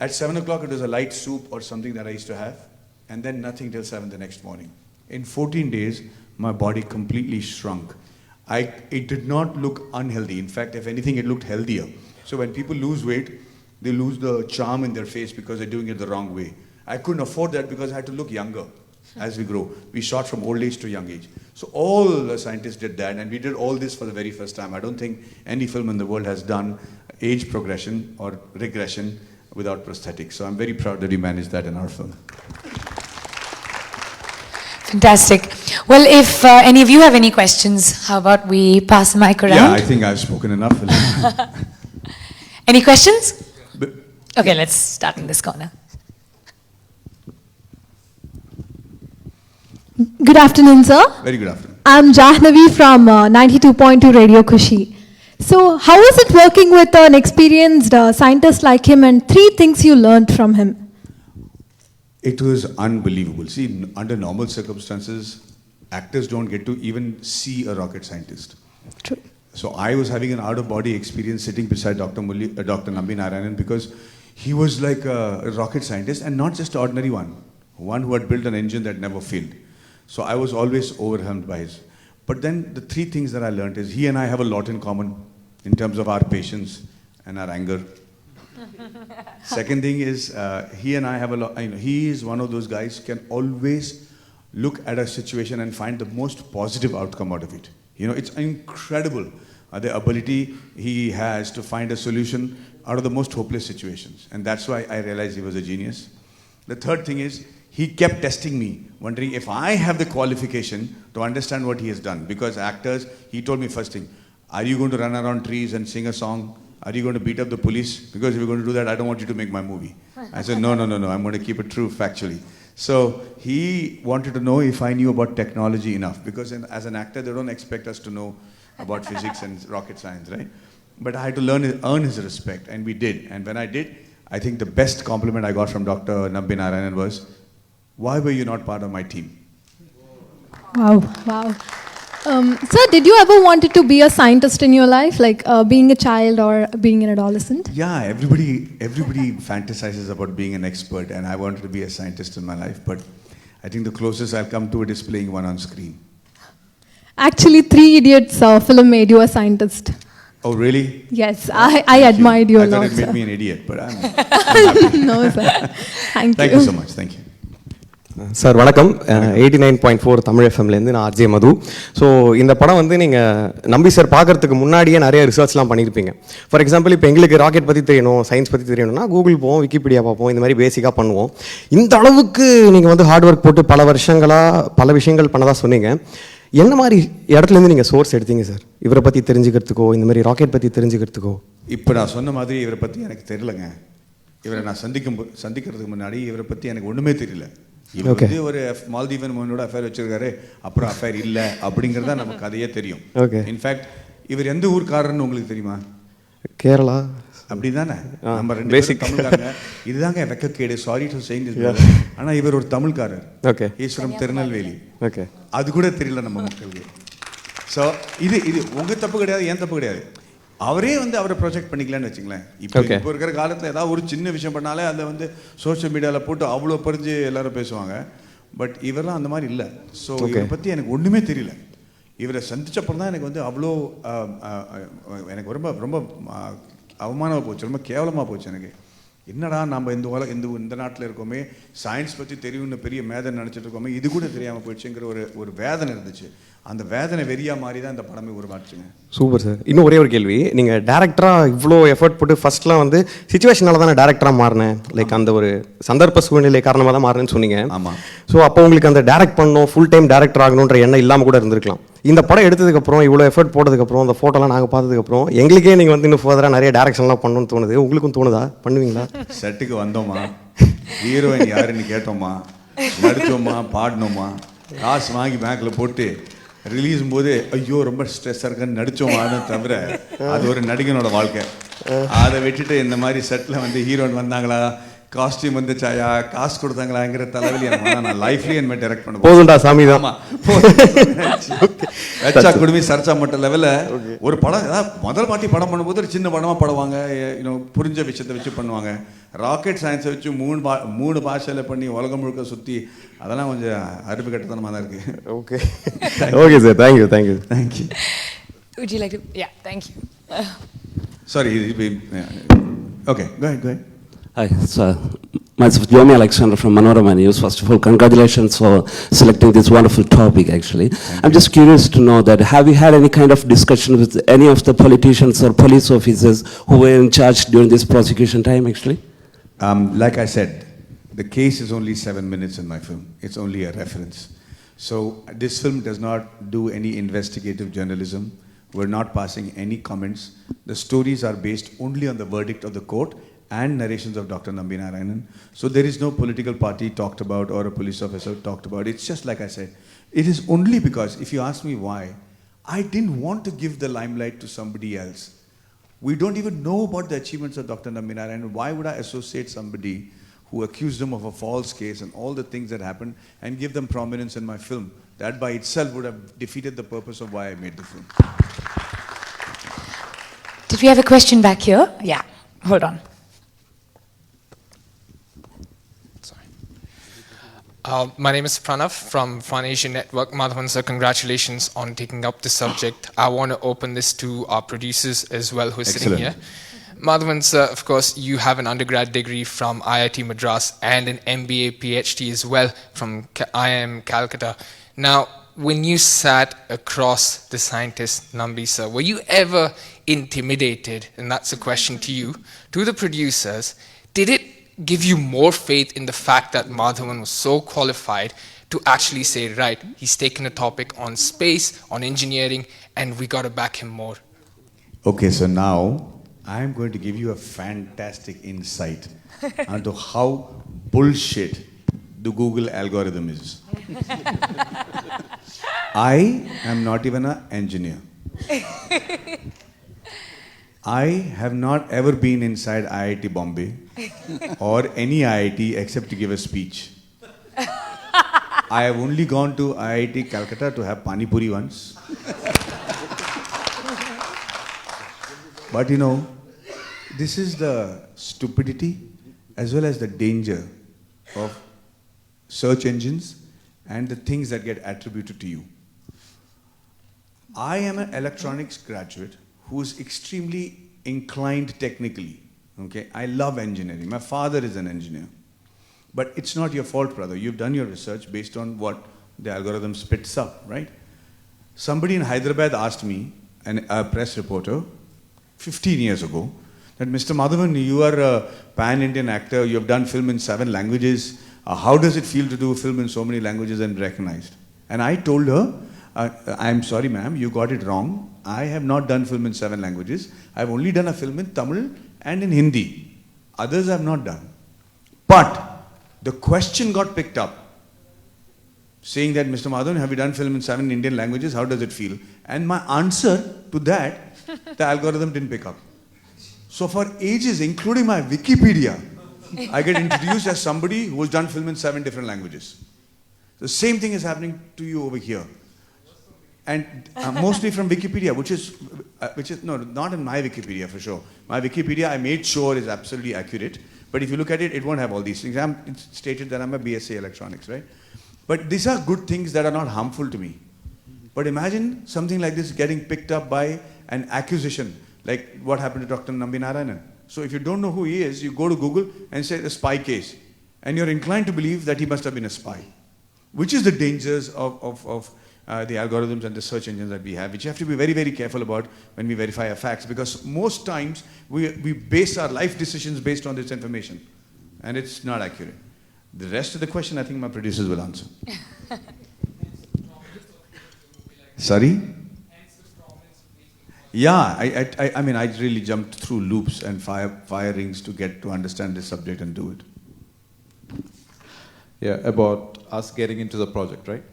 At 7 o'clock, it was a light soup or something that I used to have. And then nothing till 7 the next morning. In 14 days, my body completely shrunk. It did not look unhealthy. In fact, if anything, it looked healthier. So when people lose weight, they lose the charm in their face because they're doing it the wrong way. I couldn't afford that because I had to look younger as we grow. We shot from old age to young age. So all the scientists did that, and we did all this for the very first time. I don't think any film in the world has done age progression or regression without prosthetics. So I'm very proud that we managed that in our film.
Fantastic. Well, if any of you have any questions, how about we pass the mic around?
Yeah, I think I've spoken enough.
Any questions?
But,
Okay, let's start in this corner.
Good afternoon, sir.
very good afternoon.
I'm Jahnavi from 92.2 Radio Kushi. So, how is it working with an experienced scientist like him, and 3 things you learned from him?
It was unbelievable. See, under normal circumstances, actors don't get to even see a rocket scientist.
True.
So I was having an out-of-body experience sitting beside Dr. Nambi Narayanan, because he was like a rocket scientist, and not just an ordinary one who had built an engine that never failed. So I was always overwhelmed by his. But then the 3 things that I learned is he and I have a lot in common in terms of our patience and our anger. Second thing is he and I have a lot. He is one of those guys who can always look at a situation and find the most positive outcome out of it. You know, it's incredible the ability he has to find a solution out of the most hopeless situations. And that's why I realized he was a genius. The third thing is he kept testing me, wondering if I have the qualification to understand what he has done. Because actors, he told me first thing, are you going to run around trees and sing a song? Are you going to beat up the police? Because if you're going to do that, I don't want you to make my movie. I said, no, I'm going to keep it true factually. So he wanted to know if I knew about technology enough. Because as an actor, they don't expect us to know about physics and rocket science, right? But I had to earn his respect, and we did. And when I did, I think the best compliment I got from Dr. Nambi Narayanan was, why were you not part of my team?
Wow, wow. Sir, did you ever wanted to be a scientist in your life, like being a child or being an adolescent?
Yeah, everybody fantasizes about being an expert, and I wanted to be a scientist in my life, but I think the closest I'll come to it is playing one on screen.
Actually, 3 Idiots film made you a scientist.
Oh, really?
Yes, I admired you a
I thought
lot,
it made
sir.
me an idiot, but I'm happy.
No, sir. Thank
Thank you so much. Thank you.
Sir வணக்கம். 89.4 தமிழ் எஃப்எம்லேருந்து நான் RJ மது. So இந்த படம் வந்து நீங்கள் நம்பி sir பார்க்கறதுக்கு முன்னாடியே நிறைய ரிசர்ச்லாம் பண்ணியிருப்பீங்க. ஃபார் எக்ஸாம்பிள் இப்போ எங்களுக்கு ராக்கெட் பற்றி தெரியணும், சயின்ஸ் பற்றி தெரியணும்னா கூகுள் போவோம், விக்கிபீடியா பார்ப்போம், இந்த மாதிரி பேசிக்காக பண்ணுவோம். இந்த அளவுக்கு நீங்கள் வந்து ஹார்ட் ஒர்க் போட்டு பல வருஷங்களாக பல விஷயங்கள் பண்ணதாக சொன்னீங்க. என்ன மாதிரி இடத்துலேருந்து நீங்கள் சோர்ஸ் எடுத்தீங்க சார், இவரை பற்றி தெரிஞ்சுக்கிறதுக்கோ இந்த மாதிரி ராக்கெட் பற்றி தெரிஞ்சுக்கிறதுக்கோ?
இப்போ நான் சொன்ன மாதிரி இவரை பற்றி எனக்கு தெரியலங்க. இவரை நான் சந்திக்கிறதுக்கு முன்னாடி இவரை பற்றி எனக்கு ஒன்றுமே தெரியல. இவர் வந்து ஒரு மால்தீவன் மன்னோட அஃபேர் வச்சிருக்காரு, அப்புறம் அஃபேர் இல்லை அப்படிங்கிறதா நமக்கு கதையே தெரியும். இன்ஃபேக்ட் இவர் எந்த ஊர்க்காரர்னு உங்களுக்கு தெரியுமா?
கேரளா.
அப்படிதானே? நம்ம 2 பேரும் தமிழ்காரங்க. இதுதாங்க வெக்கக்கேடு, சாரி டு சேயிங் திஸ். ஆனா இவர் ஒரு தமிழ்காரர்.
Okay.
Is from Tirunelveli.
Okay.
அது கூட தெரியல நம்ம மக்களுக்கு. ஸோ இது உங்க தப்பு கிடையாது, ஏன் தப்பு கிடையாது. அவரே வந்து அவரை ப்ரொஜெக்ட் பண்ணிக்கலான்னு வச்சுங்களேன். இப்போ இருக்கிற காலத்தில் ஏதாவது ஒரு சின்ன விஷயம் பண்ணாலே அதை வந்து சோஷியல் மீடியாவில் போட்டு அவ்வளோ பறிஞ்சு எல்லாரும் பேசுவாங்க. பட் இவரெல்லாம் அந்த மாதிரி இல்லை. ஸோ இவரை பற்றி எனக்கு ஒன்றுமே தெரியல. இவரை சந்திச்சப்பறம் தான் எனக்கு வந்து அவ்வளோ எனக்கு ரொம்ப ரொம்ப அவமானமாக போச்சு, ரொம்ப கேவலமாக போச்சு எனக்கு. என்னடா நம்ம இந்த நாட்டில் இருக்கோமே, சயின்ஸ் பற்றி தெரியும்னு பெரிய மேதனை நினச்சிட்டு இருக்கோமே, இது கூட தெரியாமல் போயிடுச்சுங்கிற ஒரு வேதனை இருந்துச்சு. அந்த வேதனை வெறியாக மாறி தான் இந்த படமே உருவாச்சுங்க.
Super sir. இன்னும் ஒரே ஒரு கேள்வி, நீங்கள் டேரக்டராக இவ்வளோ எஃபர்ட் போட்டு ஃபர்ஸ்ட்லாம் வந்து சிச்சுவேஷனால தான் டேரக்டராக மாறினேன், லைக் அந்த ஒரு சந்தர்ப்ப சூழ்நிலை காரணமாக தான் மாறினேன்னு சொன்னீங்க.
ஆமாம்.
ஸோ அப்போ உங்களுக்கு அந்த டேரக்ட் பண்ணணும், ஃபுல் டைம் டேரக்டர் ஆகணுன்ற எண்ணம் இல்லாமல் கூட இருந்திருக்கலாம். இந்த படம் எடுத்ததுக்கப்புறம் இவ்வளோ எஃபர்ட் போட்டதுக்கப்புறம் அந்த ஃபோட்டோலாம் நாங்கள் பார்த்ததுக்கப்புறம் எங்களுக்கே நீங்கள் வந்து இன்னும் ஃபர்தராக நிறைய டேரக்ஷன்லாம் பண்ணணும்னு தோணுது. உங்களுக்கும் தோணுதா? பண்ணுவீங்களா?
செட்டுக்கு வந்தோமா, ஹீரோயின் யாருன்னு கேட்டோமா, நடிச்சோமா, பாடினோமா, காசு வாங்கி பேங்கில் போட்டு ரிலீஸும் போது ஐயோ ரொம்ப ஸ்ட்ரெஸ்ஸாக இருக்குன்னு நடித்தோமான்னு தவிர அது ஒரு நடிகனோட வாழ்க்கை. அதை விட்டுட்டு இந்த மாதிரி செட்டில் வந்து ஹீரோயின் வந்தாங்களா, காஸ்டியூம் வந்துச்சாயா, காசு கொடுத்தாங்களாங்கிற தலைவலி நான் லைஃப்லேயே என்ன டைரக்ட் பண்ண
போதுண்டா சாமி தான்.
வச்சா குடுமி சர்ச்சா மட்ட லெவலில் ஒரு படம், ஏதாவது முதல் பாட்டி படம் பண்ணும்போது ஒரு சின்ன படமாக படுவாங்க, புரிஞ்ச விஷயத்தை வச்சு பண்ணுவாங்க. ராக்கெட் சயின்ஸை வச்சு 3 பாஷையில் பண்ணி உலகம் முழுக்க சுற்றி, அதெல்லாம் கொஞ்சம் அருப்பு கட்டத்தனமாக தான் இருக்குது.
Okay okay sir, thank you thank you
thank you.
Would you like to? Yeah, thank you.
Sorry, okay, go ahead.
Hi, sir. Myself, Jomi Alexander from Manorama News. First of all, congratulations for selecting this wonderful topic, actually. I'm just curious to know that, have you had any kind of discussion with any of the politicians or police officers who were in charge during this prosecution time, actually?
Like I said, the case is only 7 minutes in my film. It's only a reference. So this film does not do any investigative journalism. We're not passing any comments. The stories are based only on the verdict of the court and narrations of Dr. Nambi Narayanan. So there is no political party talked about or a police officer talked about. It's just like I said. It is only because, if you ask me why, I didn't want to give the limelight to somebody else. We don't even know about the achievements of Dr. Nambi Narayanan. Why would I associate somebody who accused him of a false case and all the things that happened and give them prominence in my film? That by itself would have defeated the purpose of why I made the film.
Did we have a question back here? Yeah, hold on.
My name is Pranav from Fun Asian Network. Madhavan sir, congratulations on taking up the subject. I want to open this to our producers as well who are sitting here. Madhavan sir, of course, you have an undergrad degree from IIT Madras and an MBA PhD as well from IIM Calcutta. Now, when you sat across the scientist Nambi sir, were you ever intimidated, and that's a question to you, to the producers? Did it give you more faith in the fact that Madhavan was so qualified to actually say, right, he's taken a topic on space, on engineering, and we got to back him more?
Okay, so now I'm going to give you a fantastic insight onto how bullshit the Google algorithm is. I am not even an engineer. I have not ever been inside IIT Bombay or any IIT except to give a speech. I have only gone to IIT Calcutta to have Pani Puri once. But you know, this is the stupidity as well as the danger of search engines and the things that get attributed to you. I am an electronics graduate who is extremely inclined technically. Okay, I love engineering. My father is an engineer. But it's not your fault, brother. You've done your research based on what the algorithm spits up, right? Somebody in Hyderabad asked me, a press reporter, 15 years ago, that Mr. Madhavan, you are a pan-Indian actor, you have done film in 7 languages. How does it feel to do a film in so many languages and recognized? And I told her, I'm sorry ma'am, you got it wrong. I have not done film in 7 languages. I've only done a film in Tamil and in Hindi. Others I have not done. But the question got picked up, saying that, Mr. Madhavan, have you done film in 7 Indian languages? How does it feel? And my answer to that, the algorithm didn't pick up. So for ages, including my Wikipedia, I get introduced as somebody who has done film in 7 different languages. The same thing is happening to you over here. And mostly from Wikipedia, which is, no, not in my Wikipedia for sure. My Wikipedia, I made sure is absolutely accurate. But if you look at it, it won't have all these things. It's stated that I'm a BSc electronics, right? But these are good things that are not harmful to me. But imagine something like this getting picked up by an accusation, like what happened to Dr. Nambi Narayanan. So if you don't know who he is, you go to Google and say a spy case. And you're inclined to believe that he must have been a spy. Which is the dangers of the algorithms and the search engines that we have, which you have to be very, very careful about when we verify our facts, because most times we base our life decisions based on this information, and it's not accurate. The rest of the question, I think my producers will answer. Sorry? Yeah, I mean, I really jumped through loops and fire rings to get to understand this subject and do it.
Yeah, about us getting into the project, right?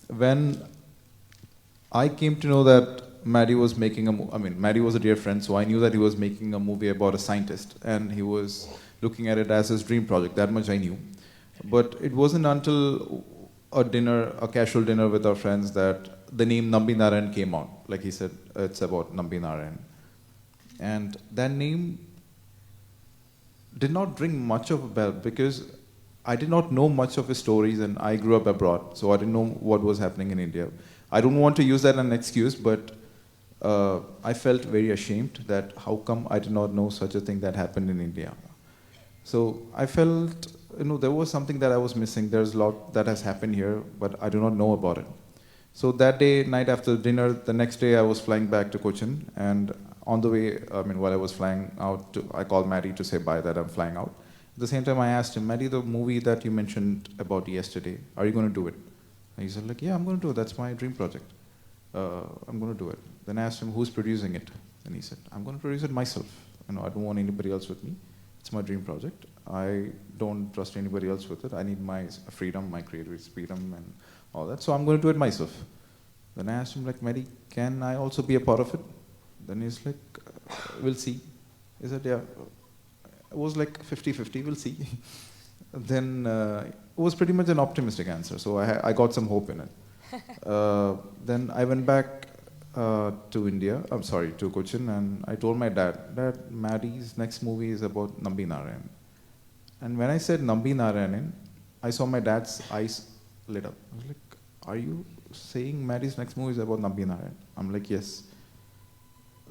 When I came to know that Maddie was making Maddie was a dear friend, so I knew that he was making a movie about a scientist, and he was looking at it as his dream project. That much I knew. But it wasn't until a casual dinner with our friends, that the name Nambi Narayan came on. Like he said, it's about Nambi Narayan. And that name did not ring much of a bell, because I did not know much of his stories, and I grew up abroad, so I didn't know what was happening in India. I don't want to use that as an excuse, but I felt very ashamed that how come I did not know such a thing that happened in India. So I felt, there was something that I was missing. There's a lot that has happened here, but I do not know about it. So that day, night after dinner, the next day I was flying back to Cochin, and on the way, while I was flying out, I called Maddie to say bye, that I'm flying out. At the same time, I asked him, Maddie, the movie that you mentioned about yesterday, are you going to do it? And he said, yeah, I'm going to do it. That's my dream project. I'm going to do it. Then I asked him, who's producing it? And he said, I'm going to produce it myself. I don't want anybody else with me. It's my dream project. I don't trust anybody else with it. I need my freedom, my creative freedom and all that. So I'm going to do it myself. Then I asked him, Maddie, can I also be a part of it? Then he's like, we'll see. He said, yeah. It was like 50-50, we'll see. Then it was pretty much an optimistic answer. So I got some hope in it. Then I went back to Cochin, and I told my dad, Maddie's next movie is about Nambi Narayan. And when I said Nambi Narayan, I saw my dad's eyes lit up. I was like, are you saying Maddie's next movie is about Nambi Narayan? I'm like, yes.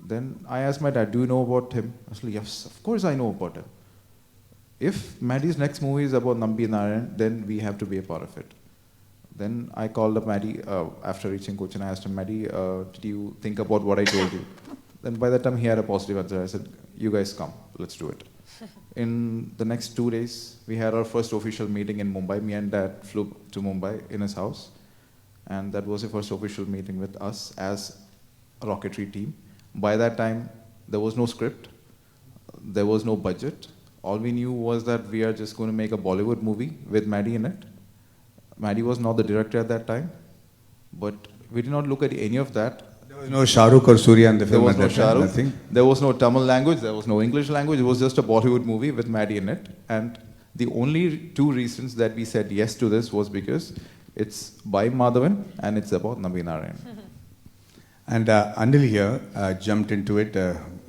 Then I asked my dad, do you know about him? I was like, yes, of course I know about him. If Maddie's next movie is about Nambi Narayan, then we have to be a part of it. Then I called up Maddie after reaching Cochin. I asked him, Maddie, did you think about what I told you? Then by that time he had a positive answer. I said, you guys come, let's do it. In the next 2 days, we had our first official meeting in Mumbai. Me and Dad flew to Mumbai in his house. And that was the first official meeting with us as a Rocketry team. By that time, there was no script. There was no budget. All we knew was that we are just going to make a Bollywood movie with Maddie in it. Maddie was not the director at that time. But we did not look at any of that.
There was no Shah Rukh or Surya in the film.
There was no Shah Rukh. There was no Tamil language. There was no English language. It was just a Bollywood movie with Maddie in it. And the only 2 reasons that we said yes to this was because it's by Madhavan and it's about Nambi Narayan.
And Anil here jumped into it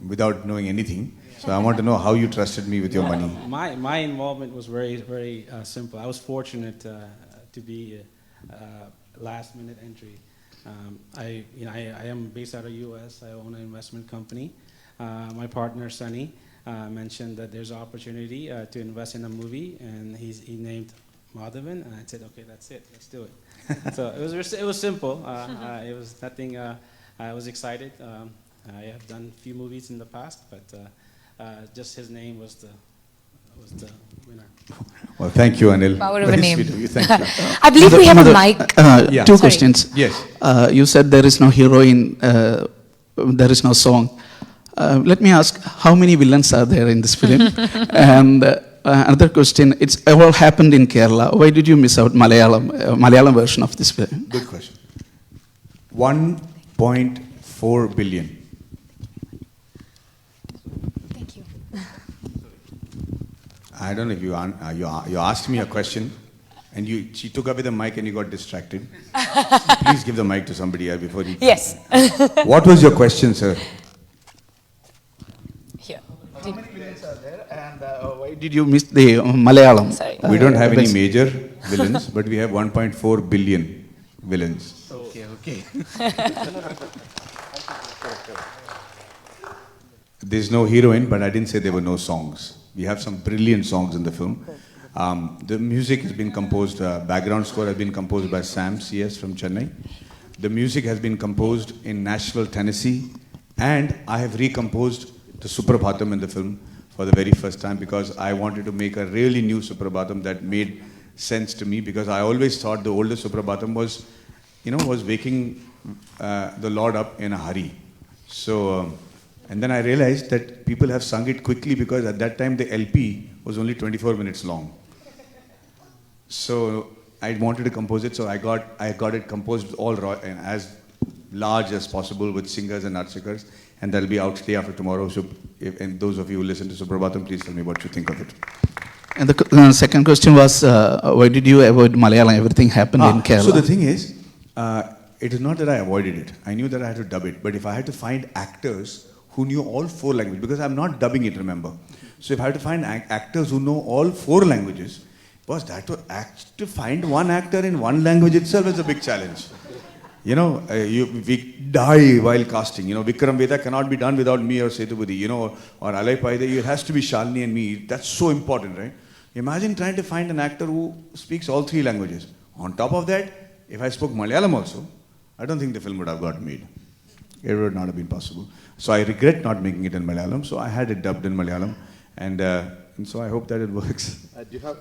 without knowing anything. So I want to know how you trusted me with your money.
My involvement was very simple. I was fortunate to be a last-minute entry. I am based out of U.S. I own an investment company. My partner Sunny mentioned that there's an opportunity to invest in a movie, and he named Madhavan, and I said, okay, that's it, let's do it. So it was simple. It was nothing. I was excited. I have done a few movies in the past, but just his name was the winner.
Well, thank you, Anil.
Power of a name.
Sweet of you. Thank you.
I believe we have a mic.
Yeah.
Two
Sorry.
questions.
Yes.
You said there is no heroine, there is no song. Let me ask, how many villains are there in this film? And another question, it's all happened in Kerala. Why did you miss out Malayalam version of this film?
Good question. 1.4 billion.
Thank you.
I don't know if you asked me a question and she took away the mic and you got distracted. Please give the mic to somebody else before you.
Yes.
What was your question, sir?
Here.
How many villains are there, and why did you miss the Malayalam?
Sorry.
We don't have any major villains, but we have 1.4 billion villains.
Okay.
There's no heroine, but I didn't say there were no songs. We have some brilliant songs in the film. The music has been composed, background score has been composed by Sam CS from Chennai. The music has been composed in Nashville, Tennessee, and I have recomposed the Suprabhatam in the film for the very first time because I wanted to make a really new Suprabhatam that made sense to me, because I always thought the older Suprabhatam was waking the Lord up in a hurry. So, and then I realized that people have sung it quickly because at that time the LP was only 24 minutes long. So I wanted to compose it, so I got it composed all and as large as possible with singers and archikars, and that'll be out day after tomorrow. So, and those of you who listen to Suprabhatam, please tell me what you think of it.
And the second question was, why did you avoid Malayalam? Everything happened in Kerala.
So the thing is, it is not that I avoided it. I knew that I had to dub it. But if I had to find actors who knew all 4 languages, because I'm not dubbing it, remember. So if I had to find actors who know all 4 languages, to find one actor in one language itself is a big challenge. we die while casting. Vikram Vedha cannot be done without me or Sethupathi, or Alai Paide. It has to be Shalini and me. That's so important, right? Imagine trying to find an actor who speaks all 3 languages. On top of that, if I spoke Malayalam also, I don't think the film would have got made. It would not have been possible. So I regret not making it in Malayalam. So I had it dubbed in Malayalam. And so I hope that it works.
Do you have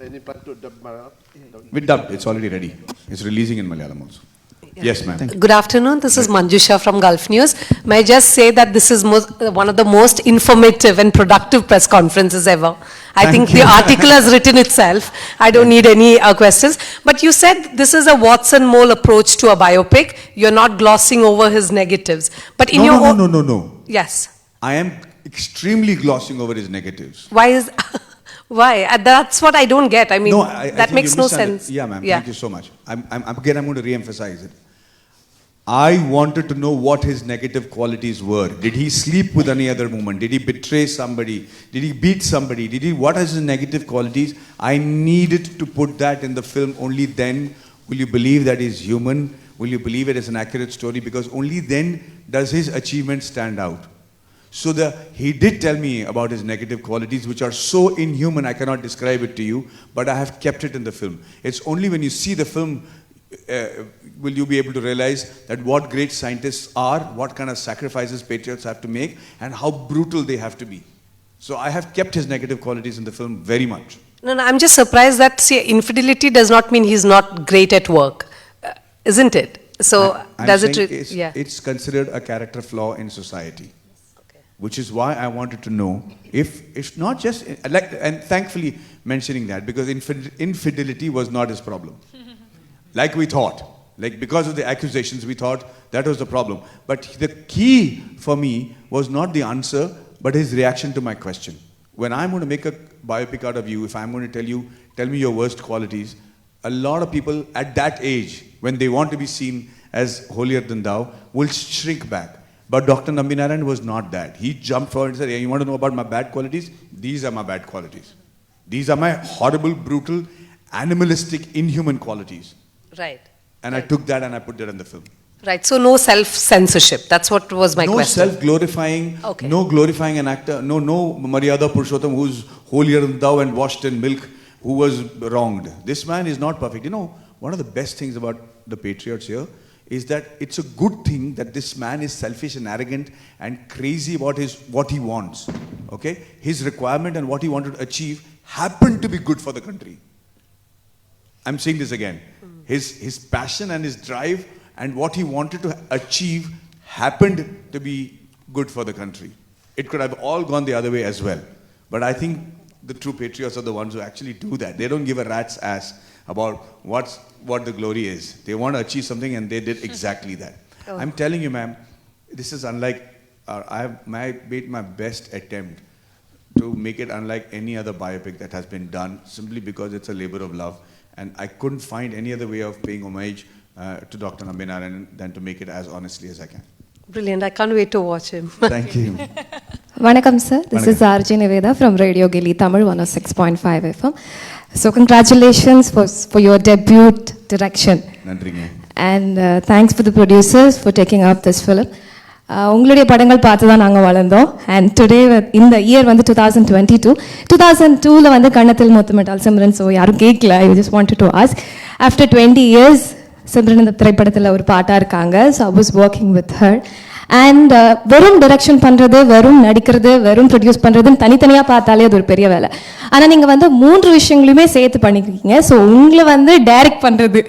any plan to dub Malayalam?
We dubbed. It's already ready. It's releasing in Malayalam also. Yeah. Yes, ma'am.
Good afternoon. This is Manjusha from Gulf News. May I just say that this is one of the most informative and productive press conferences ever. I think the article has written itself. I don't need any questions. But you said this is a Watson Mole approach to a biopic. You're not glossing over his negatives. But in
No.
Yes.
I am extremely glossing over his negatives.
Why? That's what I don't get. I mean, that makes no sense.
Yeah, ma'am. Thank you so much. I'm going to re-emphasize it. I wanted to know what his negative qualities were. Did he sleep with any other woman? Did he betray somebody? Did he beat somebody? What are his negative qualities? I needed to put that in the film. Only then will you believe that he's human. Will you believe it is an accurate story? Because only then does his achievement stand out. So he did tell me about his negative qualities, which are so inhuman, I cannot describe it to you, but I have kept it in the film. It's only when you see the film will you be able to realize that what great scientists are, what kind of sacrifices patriots have to make, and how brutal they have to be. So I have kept his negative qualities in the film very much.
No, I'm just surprised that infidelity does not mean he's not great at work, isn't it? So
it's considered a character flaw in society. Which is why I wanted to know if not just, and thankfully mentioning that, because infidelity was not his problem. Like we thought. Because of the accusations, we thought that was the problem. But the key for me was not the answer, but his reaction to my question. When I'm going to make a biopic out of you, if I'm going to tell me your worst qualities, a lot of people at that age, when they want to be seen as holier than thou, will shrink back. But Dr. Nambi Narayan was not that. He jumped forward and said, you want to know about my bad qualities? These are my bad qualities. These are my horrible, brutal, animalistic, inhuman qualities.
Right.
And I took that and I put that in the film.
Right. So no self-censorship. That's what was my question.
No self-glorifying, no glorifying an actor, no Maryada Purushottam who's holier than thou and washed in milk, who was wronged. This man is not perfect. One of the best things about the Patriots here is that it's a good thing that this man is selfish and arrogant and crazy about what he wants. Okay? His requirement and what he wanted to achieve happened to be good for the country. I'm saying this again. His passion and his drive and what he wanted to achieve happened to be good for the country. It could have all gone the other way as well. But I think the true patriots are the ones who actually do that. They don't give a rat's ass about what the glory is. They want to achieve something and they did exactly that. I'm telling you, ma'am, this is unlike, I have made my best attempt to make it unlike any other biopic that has been done, simply because it's a labor of love. And I couldn't find any other way of paying homage to Dr. Nambi Narayan than to make it as honestly as I can.
Brilliant. I can't wait to watch him.
Thank you.
Vanakkam sir, this is RJ Niveda from Radio Gili, Tamil 106.5 FM. So congratulations for your debut direction.
Nandringa.
And thanks for the producers for taking up this film. உங்களுடைய படங்கள் பார்த்து தான் நாங்கள் வளர்ந்தோம். And today இந்த year வந்து 2022 வந்து கண்ணத்தில் முத்தமிட்டால் சிம்ரன். ஸோ யாரும் கேட்கல. I just wanted to ask, after 20 years Simran இந்த திரைப்படத்தில் ஒரு பாட்டாக இருக்காங்க. So I was working with her. And வெறும் டைரக்ஷன் பண்ணுறது, வெறும் நடிக்கிறது, வெறும் ப்ரொடியூஸ் பண்ணுறதுன்னு தனித்தனியாக பார்த்தாலே அது ஒரு பெரிய வேலை. ஆனால் நீங்கள் வந்து 3 விஷயங்களையுமே சேர்த்து பண்ணிக்கிறீங்க. ஸோ உங்களை வந்து டைரக்ட் பண்ணுறது,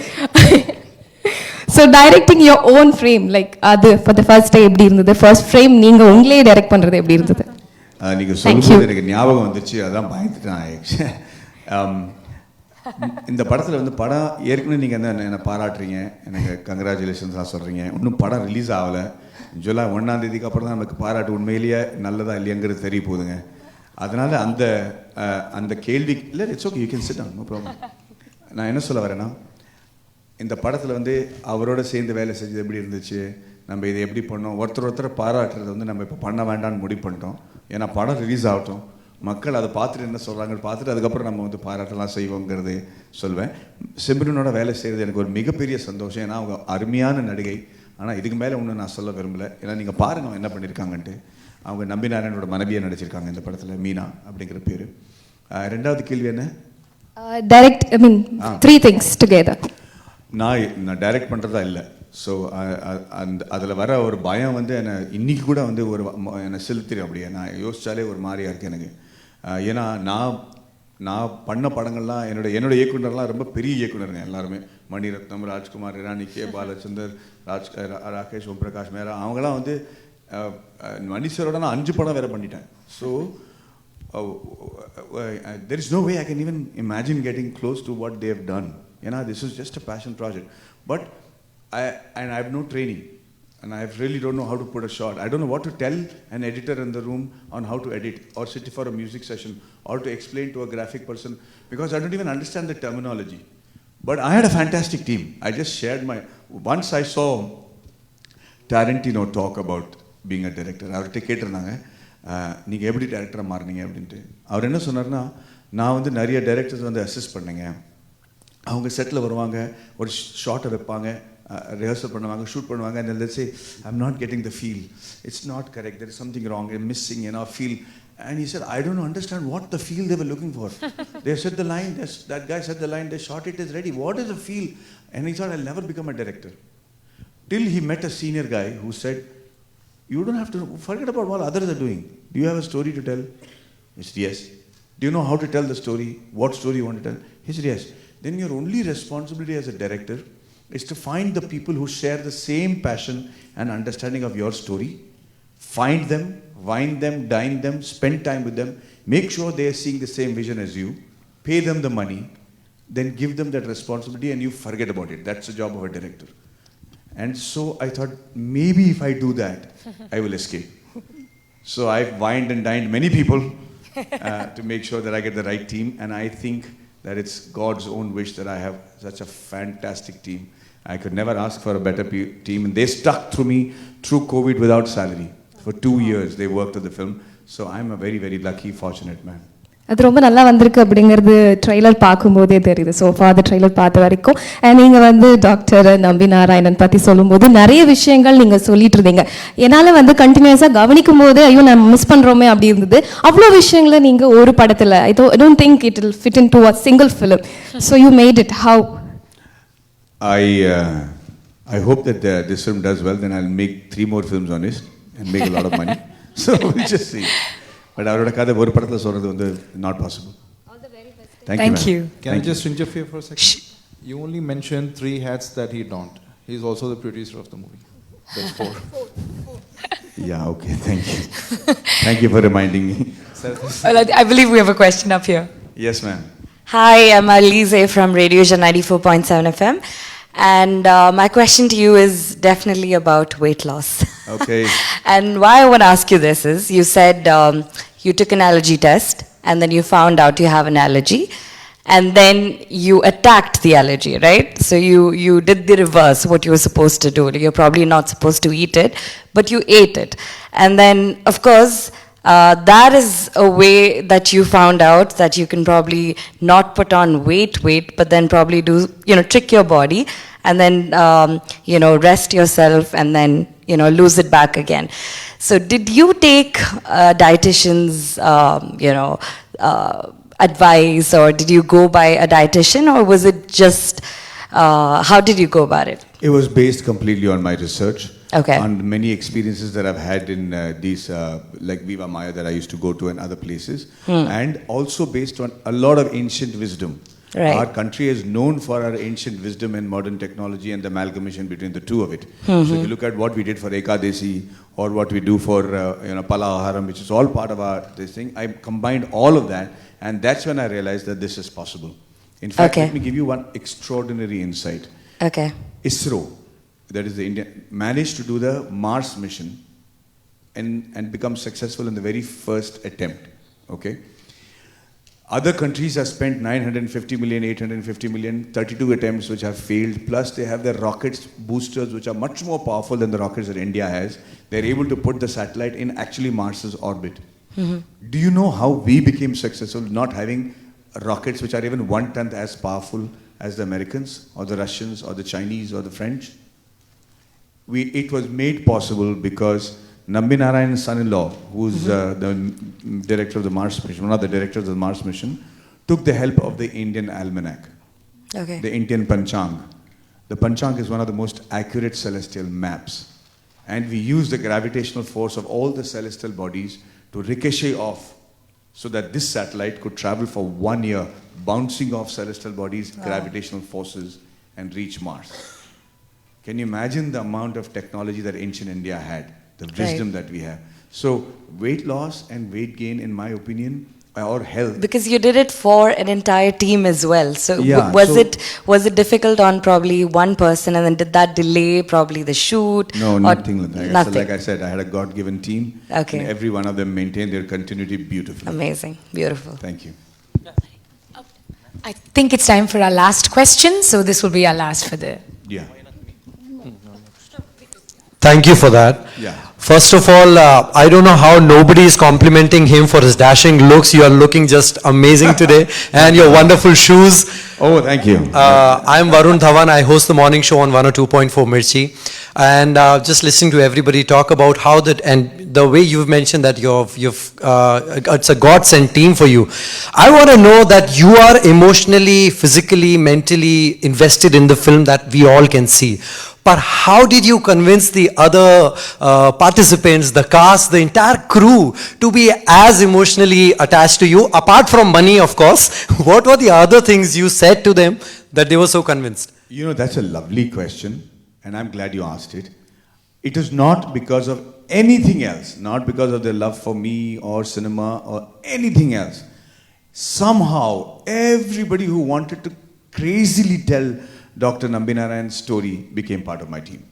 so directing your own frame, like அது for the first day எப்படி இருந்தது? first frame நீங்க உங்களே டைரக்ட் பண்றது எப்படி இருந்தது?
நீங்க சொல்லும்போது எனக்கு ஞாபகம் வந்துச்சு, அதான் பயந்துட்டேன். இந்த படத்தில் வந்து படம் ஏற்கனவே நீங்கள் என்னை பாராட்டுறீங்க, எனக்கு கங்க்ராச்சுலேஷன்ஸாக சொல்கிறீங்க. இன்னும் படம் ரிலீஸ் ஆகலை. ஜூலை 1 அப்புறம் தான் நமக்கு பாராட்டு உண்மையிலேயே நல்லதா இல்லையாங்கிறது தெரிய போகுதுங்க. அதனால் அந்த கேள்வி இல்லை, it's okay, you can sit down, no problem. நான் என்ன சொல்ல வரேன்னா, இந்த படத்தில் வந்து அவரோட சேர்ந்து வேலை செஞ்சது எப்படி இருந்துச்சு, நம்ம இதை எப்படி பண்ணோம், ஒருத்தர் பாராட்டுறது வந்து நம்ம இப்போ பண்ண வேண்டாம்னு முடிவு பண்ணிட்டோம். ஏன்னா படம் ரிலீஸ் ஆகட்டும், மக்கள் அதை பார்த்துட்டு என்ன சொல்கிறாங்கன்னு பார்த்துட்டு அதுக்கப்புறம் நம்ம வந்து பாராட்டலாம் செய்வோங்கிறது சொல்வேன். சிம்ரனோட வேலை செய்கிறது எனக்கு ஒரு மிகப்பெரிய சந்தோஷம். ஏன்னா அவங்க அருமையான நடிகை. ஆனால் இதுக்கு மேலே ஒன்றும் நான் சொல்ல விரும்பலை. ஏன்னா நீங்கள் பாருங்கள் அவங்க என்ன பண்ணியிருக்காங்கன்ட்டு. அவங்க நம்பி நாராயணோட மனைவியை நடிச்சிருக்காங்க இந்த படத்தில், மீனா அப்படிங்கிற பேர். ரெண்டாவது கேள்வி என்ன?
டைரக்ட், ஐ மீன் 3 things together.
நான் டைரக்ட் பண்ணுறதா இல்லை. ஸோ அதில் வர ஒரு பயம் வந்து என்னை இன்றைக்கி கூட வந்து என்னை செலுத்திடும். அப்படியே நான் யோசித்தாலே ஒரு மாதிரியாக இருக்குது எனக்கு. ஏன்னா நான் பண்ண படங்கள்லாம் என்னோட இயக்குனர்லாம் ரொம்ப பெரிய இயக்குனருங்க எல்லாருமே. மணிரத்னம், ராஜ்குமார், இரானி, கே பாலச்சந்தர், ராகேஷ், ஓம் பிரகாஷ் மேரா, அவங்களாம் வந்து மணிஷரோட நான் 5 படம் வேறு பண்ணிட்டேன். So there is no way I can even imagine getting close to what they have done. This is just a passion project. But I have no training. And I really don't know how to put a shot. I don't know what to tell an editor in the room on how to edit, or sit for a music session, or to explain to a graphic person, because I don't even understand the terminology. But I had a fantastic team. I just shared once I saw Tarantino talk about being a director. அவர்கிட்ட கேட்டிருந்தாங்க, நீங்கள் எப்படி டேரக்டராக மாறினீங்க அப்படின்ட்டு. அவர் என்ன சொன்னார்னா, நான் வந்து நிறைய டைரக்டர்ஸ் வந்து அசிஸ்ட் பண்ணேங்க. அவங்க செட்டில் வருவாங்க, ஒரு ஷார்ட்டை வைப்பாங்க, rehearsal பண்ணுவாங்க, ஷூட் பண்ணுவாங்க, and they'll say, I'm not getting the feel. It's not correct. There is something wrong. I'm missing, feel. And he said, I don't understand what the feel they were looking for. They said the line, that guy said the line, they shot it, is ready. What is the feel? And he thought, I'll never become a director. Till he met a senior guy who said, you don't have to forget about what others are doing. Do you have a story to tell? He said, yes. Do you know how to tell the story? What story you want to tell? He said, yes. Then your only responsibility as a director is to find the people who share the same passion and understanding of your story. Find them, wine them, dine them, spend time with them. Make sure they are seeing the same vision as you. Pay them the money. Then give them that responsibility and you forget about it. That's the job of a director. And so I thought, maybe if I do that, I will escape. So I've wined and dined many people to make sure that I get the right team. And I think that it's God's own wish that I have such a fantastic team. I could never ask for a better team. And they stuck through me through COVID without salary. For 2 years, they worked on the film. So I'm a very, very lucky, fortunate man.
அது ரொம்ப நல்லா வந்திருக்கு அப்படிங்கிறது trailer பார்க்கும்போதே தெரியுது. So father trailer பார்த்த வரைக்கும் நீங்கள் வந்து டாக்டர் நம்பி நாராயணன் பற்றி சொல்லும்போது நிறைய விஷயங்கள் நீங்கள் சொல்லிட்டு இருந்தீங்க. என்னால் வந்து கண்டினியூஸாக கவனிக்கும் போது ஐயோ நான் மிஸ் பண்ணுறோமே அப்படி இருந்தது. அவ்வளோ விஷயங்களை நீங்கள் ஒரு படத்தில் I don't think it will fit into a single film. So you made it how?
I hope that this film does well. Then I'll make 3 more films on it and make a lot of money. So we'll just see. But அவரோட கதை ஒரு படத்தில் சொல்கிறது வந்து not possible.
All the very best.
Thank you.
Can I just interfere for a second? You only mentioned 3 hats that he donned. He's also the producer of the movie. That's 4.
Yeah, okay, thank you. Thank you for reminding me.
Well, I believe we have a question up here.
Yes, ma'am.
Hi, I'm Alize from Radio 94.7 FM. And my question to you is definitely about weight loss.
Okay.
And why I want to ask you this is, you said you took an allergy test and then you found out you have an allergy and then you attacked the allergy, right? So you did the reverse, what you were supposed to do. You're probably not supposed to eat it, but you ate it. And then, of course, that is a way that you found out that you can probably not put on weight, but then probably do, trick your body and then, rest yourself and then, lose it back again. So did you take dietitian's, advice, or did you go by a dietitian, or was it just, how did you go about it?
It was based completely on my research.
Okay.
On many experiences that I've had in these, like Viva Maya that I used to go to and other places. And also based on a lot of ancient wisdom.
Right.
Our country is known for our ancient wisdom and modern technology and the amalgamation between the two of it. So if you look at what we did for Ekadesi or what we do for Pala Aharam, which is all part of this thing, I combined all of that, and that's when I realized that this is possible. In fact, let me give you one extraordinary insight.
Okay.
ISRO, that is the Indian, managed to do the Mars mission and become successful in the very first attempt. Okay. Other countries have spent 950 million, 850 million, 32 attempts which have failed. Plus they have their rockets, boosters, which are much more powerful than the rockets that India has. They're able to put the satellite in actually Mars's orbit. Do you know how we became successful not having rockets which are even 1/10 as powerful as the Americans or the Russians or the Chinese or the French? It was made possible because Nambi Narayan's son-in-law, who's the director of the Mars mission, one of the directors of the Mars mission, took the help of the Indian almanac, the Indian Panchang. The Panchang is one of the most accurate celestial maps. And we use the gravitational force of all the celestial bodies to ricochet off so that this satellite could travel for 1 year, bouncing off celestial bodies' gravitational forces and reach Mars. Can you imagine the amount of technology that ancient India had, the wisdom that we have? So weight loss and weight gain, in my opinion, or health.
Because you did it for an entire team as well. So was it difficult on probably one person, and then did that delay probably the shoot?
No, nothing like that.
Nothing.
So like I said, I had a God-given team.
Okay.
And every one of them maintained their continuity beautifully.
Amazing. Beautiful.
Thank you.
I think it's time for our last question, so this will be our last for the...
Yeah.
Thank you for that.
Yeah.
First of all, I don't know how nobody is complimenting him for his dashing looks. You are looking just amazing today, and your wonderful shoes.
Oh, thank you.
I'm Varun Dhawan. I host the morning show on 102.4 Mirchi, and just listening to everybody talk about how that, and the way you've mentioned that it's a God-sent team for you. I want to know that you are emotionally, physically, mentally invested in the film that we all can see. But how did you convince the other participants, the cast, the entire crew to be as emotionally attached to you? Apart from money, of course, what were the other things you said to them that they were so convinced?
You know, that's a lovely question, and I'm glad you asked it. It is not because of anything else, not because of their love for me or cinema or anything else. Somehow, everybody who wanted to crazily tell Dr. Nambi Narayan's story became part of my team.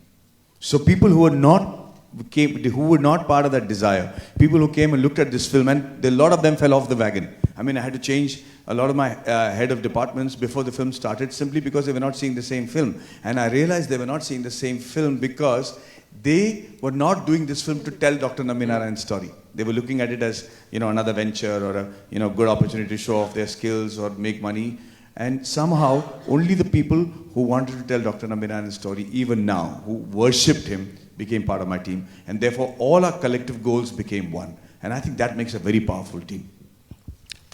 So people who were not part of that desire, people who came and looked at this film, and a lot of them fell off the wagon. I mean, I had to change a lot of my head of departments before the film started, simply because they were not seeing the same film. And I realized they were not seeing the same film because they were not doing this film to tell Dr. Nambi Narayan's story. They were looking at it as, another venture or a, good opportunity to show off their skills or make money. And somehow, only the people who wanted to tell Dr. Nambi Narayan's story, even now, who worshipped him, became part of my team. And therefore, all our collective goals became one. And I think that makes a very powerful team.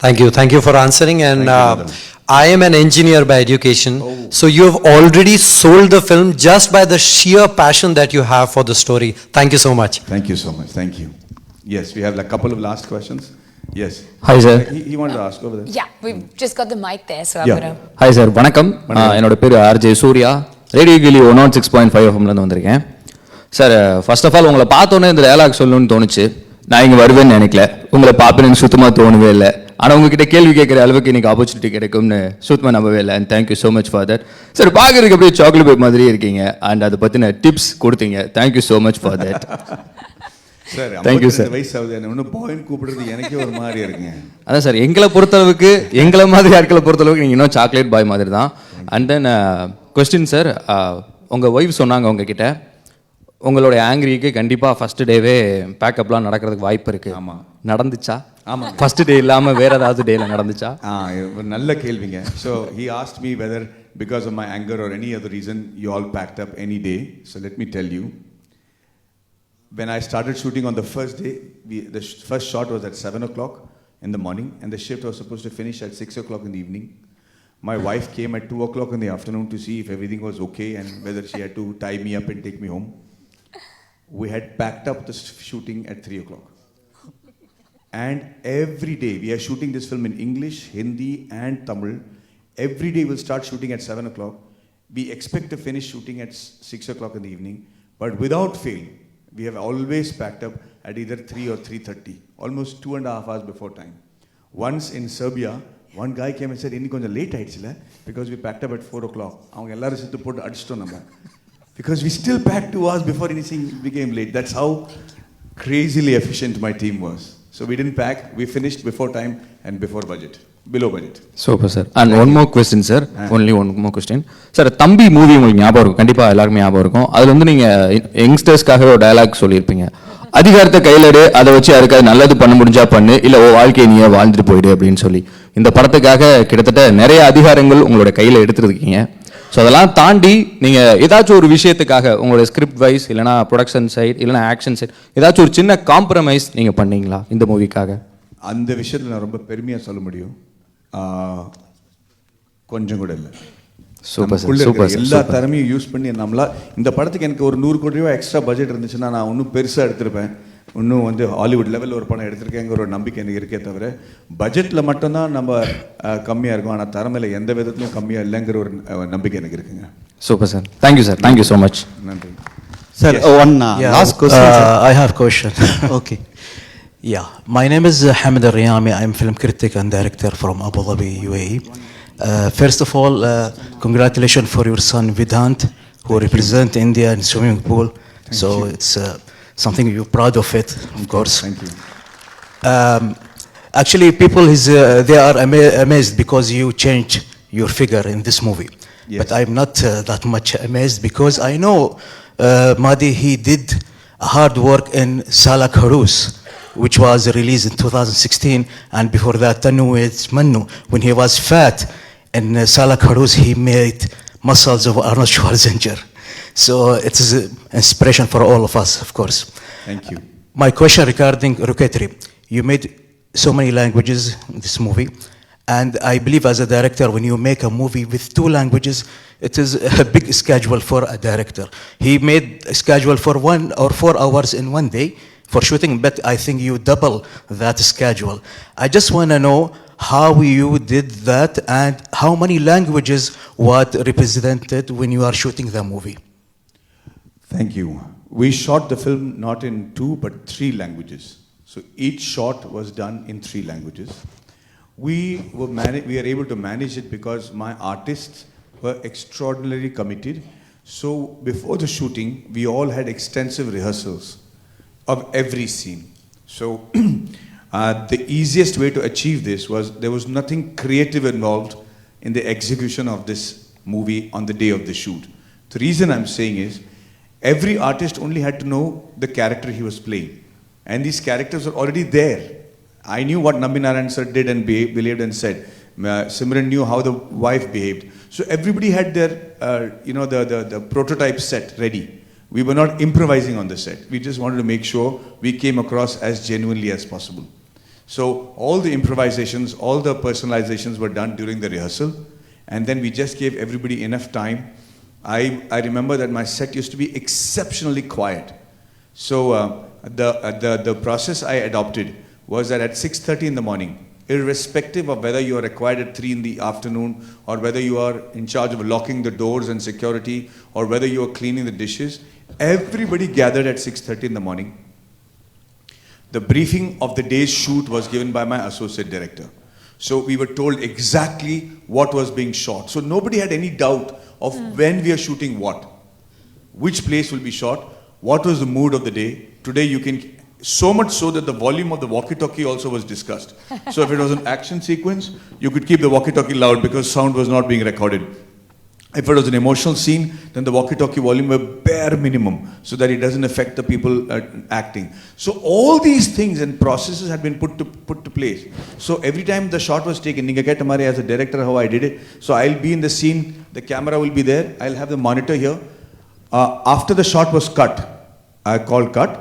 Thank you. Thank you for answering. And I am an engineer by education. So you have already sold the film just by the sheer passion that you have for the story. Thank you so much.
Thank you so much. Thank you. Yes, we have a couple of last questions. Yes.
Hi sir.
He wanted to ask over there.
Yeah, we've just got the mic there, so I'm going to...
Hi sir, வணக்கம். என்னோட பேர் RJ Surya. Radio கிளி 106.5 FMல இருந்து வந்திருக்கேன். Sir, first of all உங்களை பார்த்தோன்னே இந்த dialogue சொல்லணும்னு தோணுச்சு. நான் இங்கே வருவேன்னு நினைக்கல. உங்களை பார்ப்பேன்னு சுத்தமாக தோணவே இல்லை. ஆனால் உங்ககிட்ட கேள்வி கேட்குற அளவுக்கு எனக்கு ஆப்பர்ச்சுனிட்டி கிடைக்கும்னு சுத்தமாக நம்பவே இல்லை. And thank you so much for that. Sir, பார்க்குறதுக்கு அப்படியே சாக்லேட் பேக் மாதிரியே இருக்கீங்க. அண்ட் அதை பற்றின டிப்ஸ் கொடுத்தீங்க. Thank you so much for that.
Sir, 52 வயசு ஆகுது, இன்னும் பாயிண்ட் கூப்பிடுறது எனக்கே ஒரு மாதிரி இருக்குங்க.
அதான் சார், எங்களை பொறுத்தளவுக்கு, எங்களை மாதிரி ஆட்களை பொறுத்தளவுக்கு நீங்கள் இன்னும் சாக்லேட் பாய் மாதிரி தான். அண்ட் தென் கொஸ்டின் சார், உங்கள் ஒய்ஃப் சொன்னாங்க உங்ககிட்ட உங்களுடைய ஆங்கிரிக்கு கண்டிப்பாக ஃபர்ஸ்ட் டேவே பேக்கப்லாம் நடக்கிறதுக்கு வாய்ப்பு இருக்குது.
ஆமாம்,
நடந்துச்சா?
ஆமாம்.
ஃபர்ஸ்ட் டே இல்லாமல் வேறு ஏதாவது டேயில் நடந்துச்சா?
ஒரு நல்ல கேள்விங்க. So he asked me whether because of my anger or any other reason you all packed up any day. So let me tell you. When I started shooting on the first day, the first shot was at 7 o'clock in the morning, and the shift was supposed to finish at 6 o'clock in the evening. My wife came at 2 o'clock in the afternoon to see if everything was okay and whether she had to tie me up and take me home. We had packed up the shooting at 3 o'clock. And every day, we are shooting this film in English, Hindi and Tamil. Every day we'll start shooting at 7 o'clock. We expect to finish shooting at 6 o'clock in the evening, but without fail, we have always packed up at either 3 or 3:30, almost 2.5 hours before time. Once in Serbia, one guy came and said, "Inni konja late ayichila because we packed up at 4 o'clock." Avanga ellarum settu potu adichtom nama. Because we still packed 2 hours before anything became late. That's how crazily efficient my team was. So we didn't pack, we finished before time and before budget, below budget.
Super sir. And one more question sir, only one more question. Sir, தம்பி movie உங்களுக்கு ஞாபகம் இருக்கும், கண்டிப்பாக எல்லாருக்குமே ஞாபகம் இருக்கும். அதில் வந்து நீங்கள் யங்ஸ்டர்ஸ்க்காக ஒரு டயலாக் சொல்லியிருப்பீங்க. அதிகாரத்தை கையில் எடு, அதை வச்சு யாருக்காவது நல்லது பண்ண முடிஞ்சா பண்ணு, இல்லை ஓ வாழ்க்கையை நீயே வாழ்ந்துட்டு போயிடு அப்படின்னு சொல்லி இந்த படத்துக்காக கிட்டத்தட்ட நிறைய அதிகாரங்கள் உங்களோட கையில் எடுத்துருக்கீங்க. ஸோ அதெல்லாம் தாண்டி நீங்கள் ஏதாச்சும் ஒரு விஷயத்துக்காக உங்களோட ஸ்கிரிப்ட் வைஸ் இல்லைனா ப்ரொடக்ஷன் சைட் இல்லைனா ஆக்ஷன் சைட் ஏதாச்சும் ஒரு சின்ன காம்ப்ரமைஸ் நீங்கள் பண்ணீங்களா இந்த மூவிக்காக?
அந்த விஷயத்தில் நான் ரொம்ப பெருமையாக சொல்ல முடியும். கொஞ்சம் கூட இல்லை.
Super sir, super sir.
எல்லா திறமையும் யூஸ் பண்ணி நம்மளால் இந்த படத்துக்கு எனக்கு ஒரு 100 கோடி ரூபா எக்ஸ்ட்ரா பட்ஜெட் இருந்துச்சுன்னா நான் இன்னும் பெருசாக எடுத்திருப்பேன். இன்னும் வந்து ஹாலிவுட் லெவலில் ஒரு படம் எடுத்திருக்கேங்கிற ஒரு நம்பிக்கை எனக்கு இருக்கே தவிர பட்ஜெட்டில் மட்டும்தான் நம்ம கம்மியாக இருக்கும், ஆனால் திறமையில் எந்த விதத்துலையும் கம்மியாக இல்லைங்கிற ஒரு நம்பிக்கை எனக்கு இருக்குங்க.
Super sir, thank you sir, thank you so much.
நன்றி
sir. One last question. I have question. Okay. Yeah, my name is Hamid Al-Riyami. I am film critic and director from Abu Dhabi, UAE. First of all, congratulations for your son Vidant, who represent India in swimming pool. So it's something you're proud of it, of course.
Thank you.
Actually, people they are amazed because you changed your figure in this movie.
Yes.
But I'm not that much amazed because I know Madi, he did hard work in Salak Harous, which was released in 2016, and before that Tanwid Mannu, when he was fat in Salak Harous, he made muscles of Arnold Schwarzenegger. So it is an inspiration for all of us, of course.
Thank you.
My question regarding Rocketry. You made so many languages in this movie, and I believe as a director, when you make a movie with 2 languages, it is a big schedule for a director. He made a schedule for 1 or 4 hours in one day for shooting, but I think you double that schedule. I just want to know how you did that and how many languages were represented when you are shooting the movie.
Thank you. We shot the film not in 2 but 3 languages. So each shot was done in 3 languages. We were able to manage it because my artists were extraordinarily committed. So before the shooting, we all had extensive rehearsals of every scene. So the easiest way to achieve this was there was nothing creative involved in the execution of this movie on the day of the shoot. The reason I'm saying is every artist only had to know the character he was playing, and these characters were already there. I knew what Nambi sir did and believed and said. Simran knew how the wife behaved. So everybody had their, the prototype set ready. We were not improvising on the set. We just wanted to make sure we came across as genuinely as possible. So all the improvisations, all the personalizations were done during the rehearsal, and then we just gave everybody enough time. I remember that my set used to be exceptionally quiet. So the process I adopted was that at 6:30 in the morning, irrespective of whether you are required at 3 in the afternoon, or whether you are in charge of locking the doors and security, or whether you are cleaning the dishes, everybody gathered at 6:30 in the morning. The briefing of the day's shoot was given by my associate director. So we were told exactly what was being shot. So nobody had any doubt of when we are shooting what, which place will be shot, what was the mood of the day. Today you can, so much so that the volume of the walkie-talkie also was discussed. So if it was an action sequence, you could keep the walkie-talkie loud because sound was not being recorded. If it was an emotional scene, then the walkie-talkie volume were bare minimum so that it doesn't affect the people acting. So all these things and processes had been put to place. So every time the shot was taken, Ninga Kettamare as a director how I did it. So I'll be in the scene, the camera will be there, I'll have the monitor here. After the shot was cut, I called cut,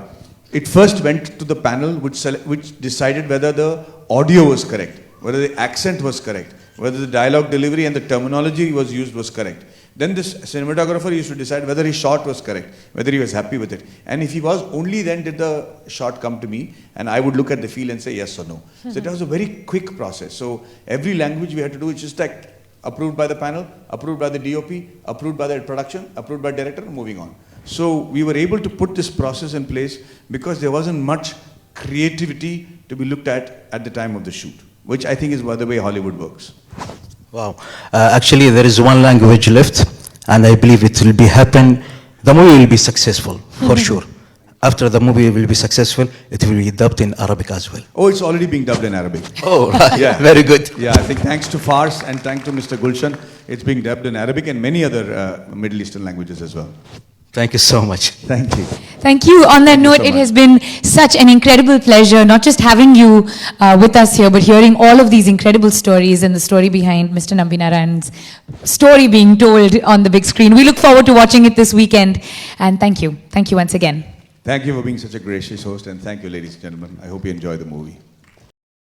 it first went to the panel which decided whether the audio was correct, whether the accent was correct, whether the dialogue delivery and the terminology was used was correct. Then this cinematographer used to decide whether his shot was correct, whether he was happy with it. And if he was, only then did the shot come to me, and I would look at the feel and say yes or no. So it was a very quick process. So every language we had to do, it's just like approved by the panel, approved by the DOP, approved by the production, approved by director, and moving on. So we were able to put this process in place because there wasn't much creativity to be looked at the time of the shoot, which I think is the way Hollywood works.
Wow. Actually, there is one language left, and I believe it will be happen. The movie will be successful, for sure. After the movie will be successful, it will be dubbed in Arabic as well.
Oh, it's already being dubbed in Arabic.
Oh, right.
Yeah.
Very good.
Yeah, I think thanks to Fars and thanks to Mr. Gulshan, it's being dubbed in Arabic and many other Middle Eastern languages as well.
Thank you so much.
Thank you.
Thank you. On that note,
so
it
much.
has been such an incredible pleasure, not just having you with us here, but hearing all of these incredible stories and the story behind Mr. Nambi Narayan's story being told on the big screen. We look forward to watching it this weekend. And thank you. Thank you once again.
Thank you for being such a gracious host, and thank you, ladies and gentlemen. I hope you enjoy the movie.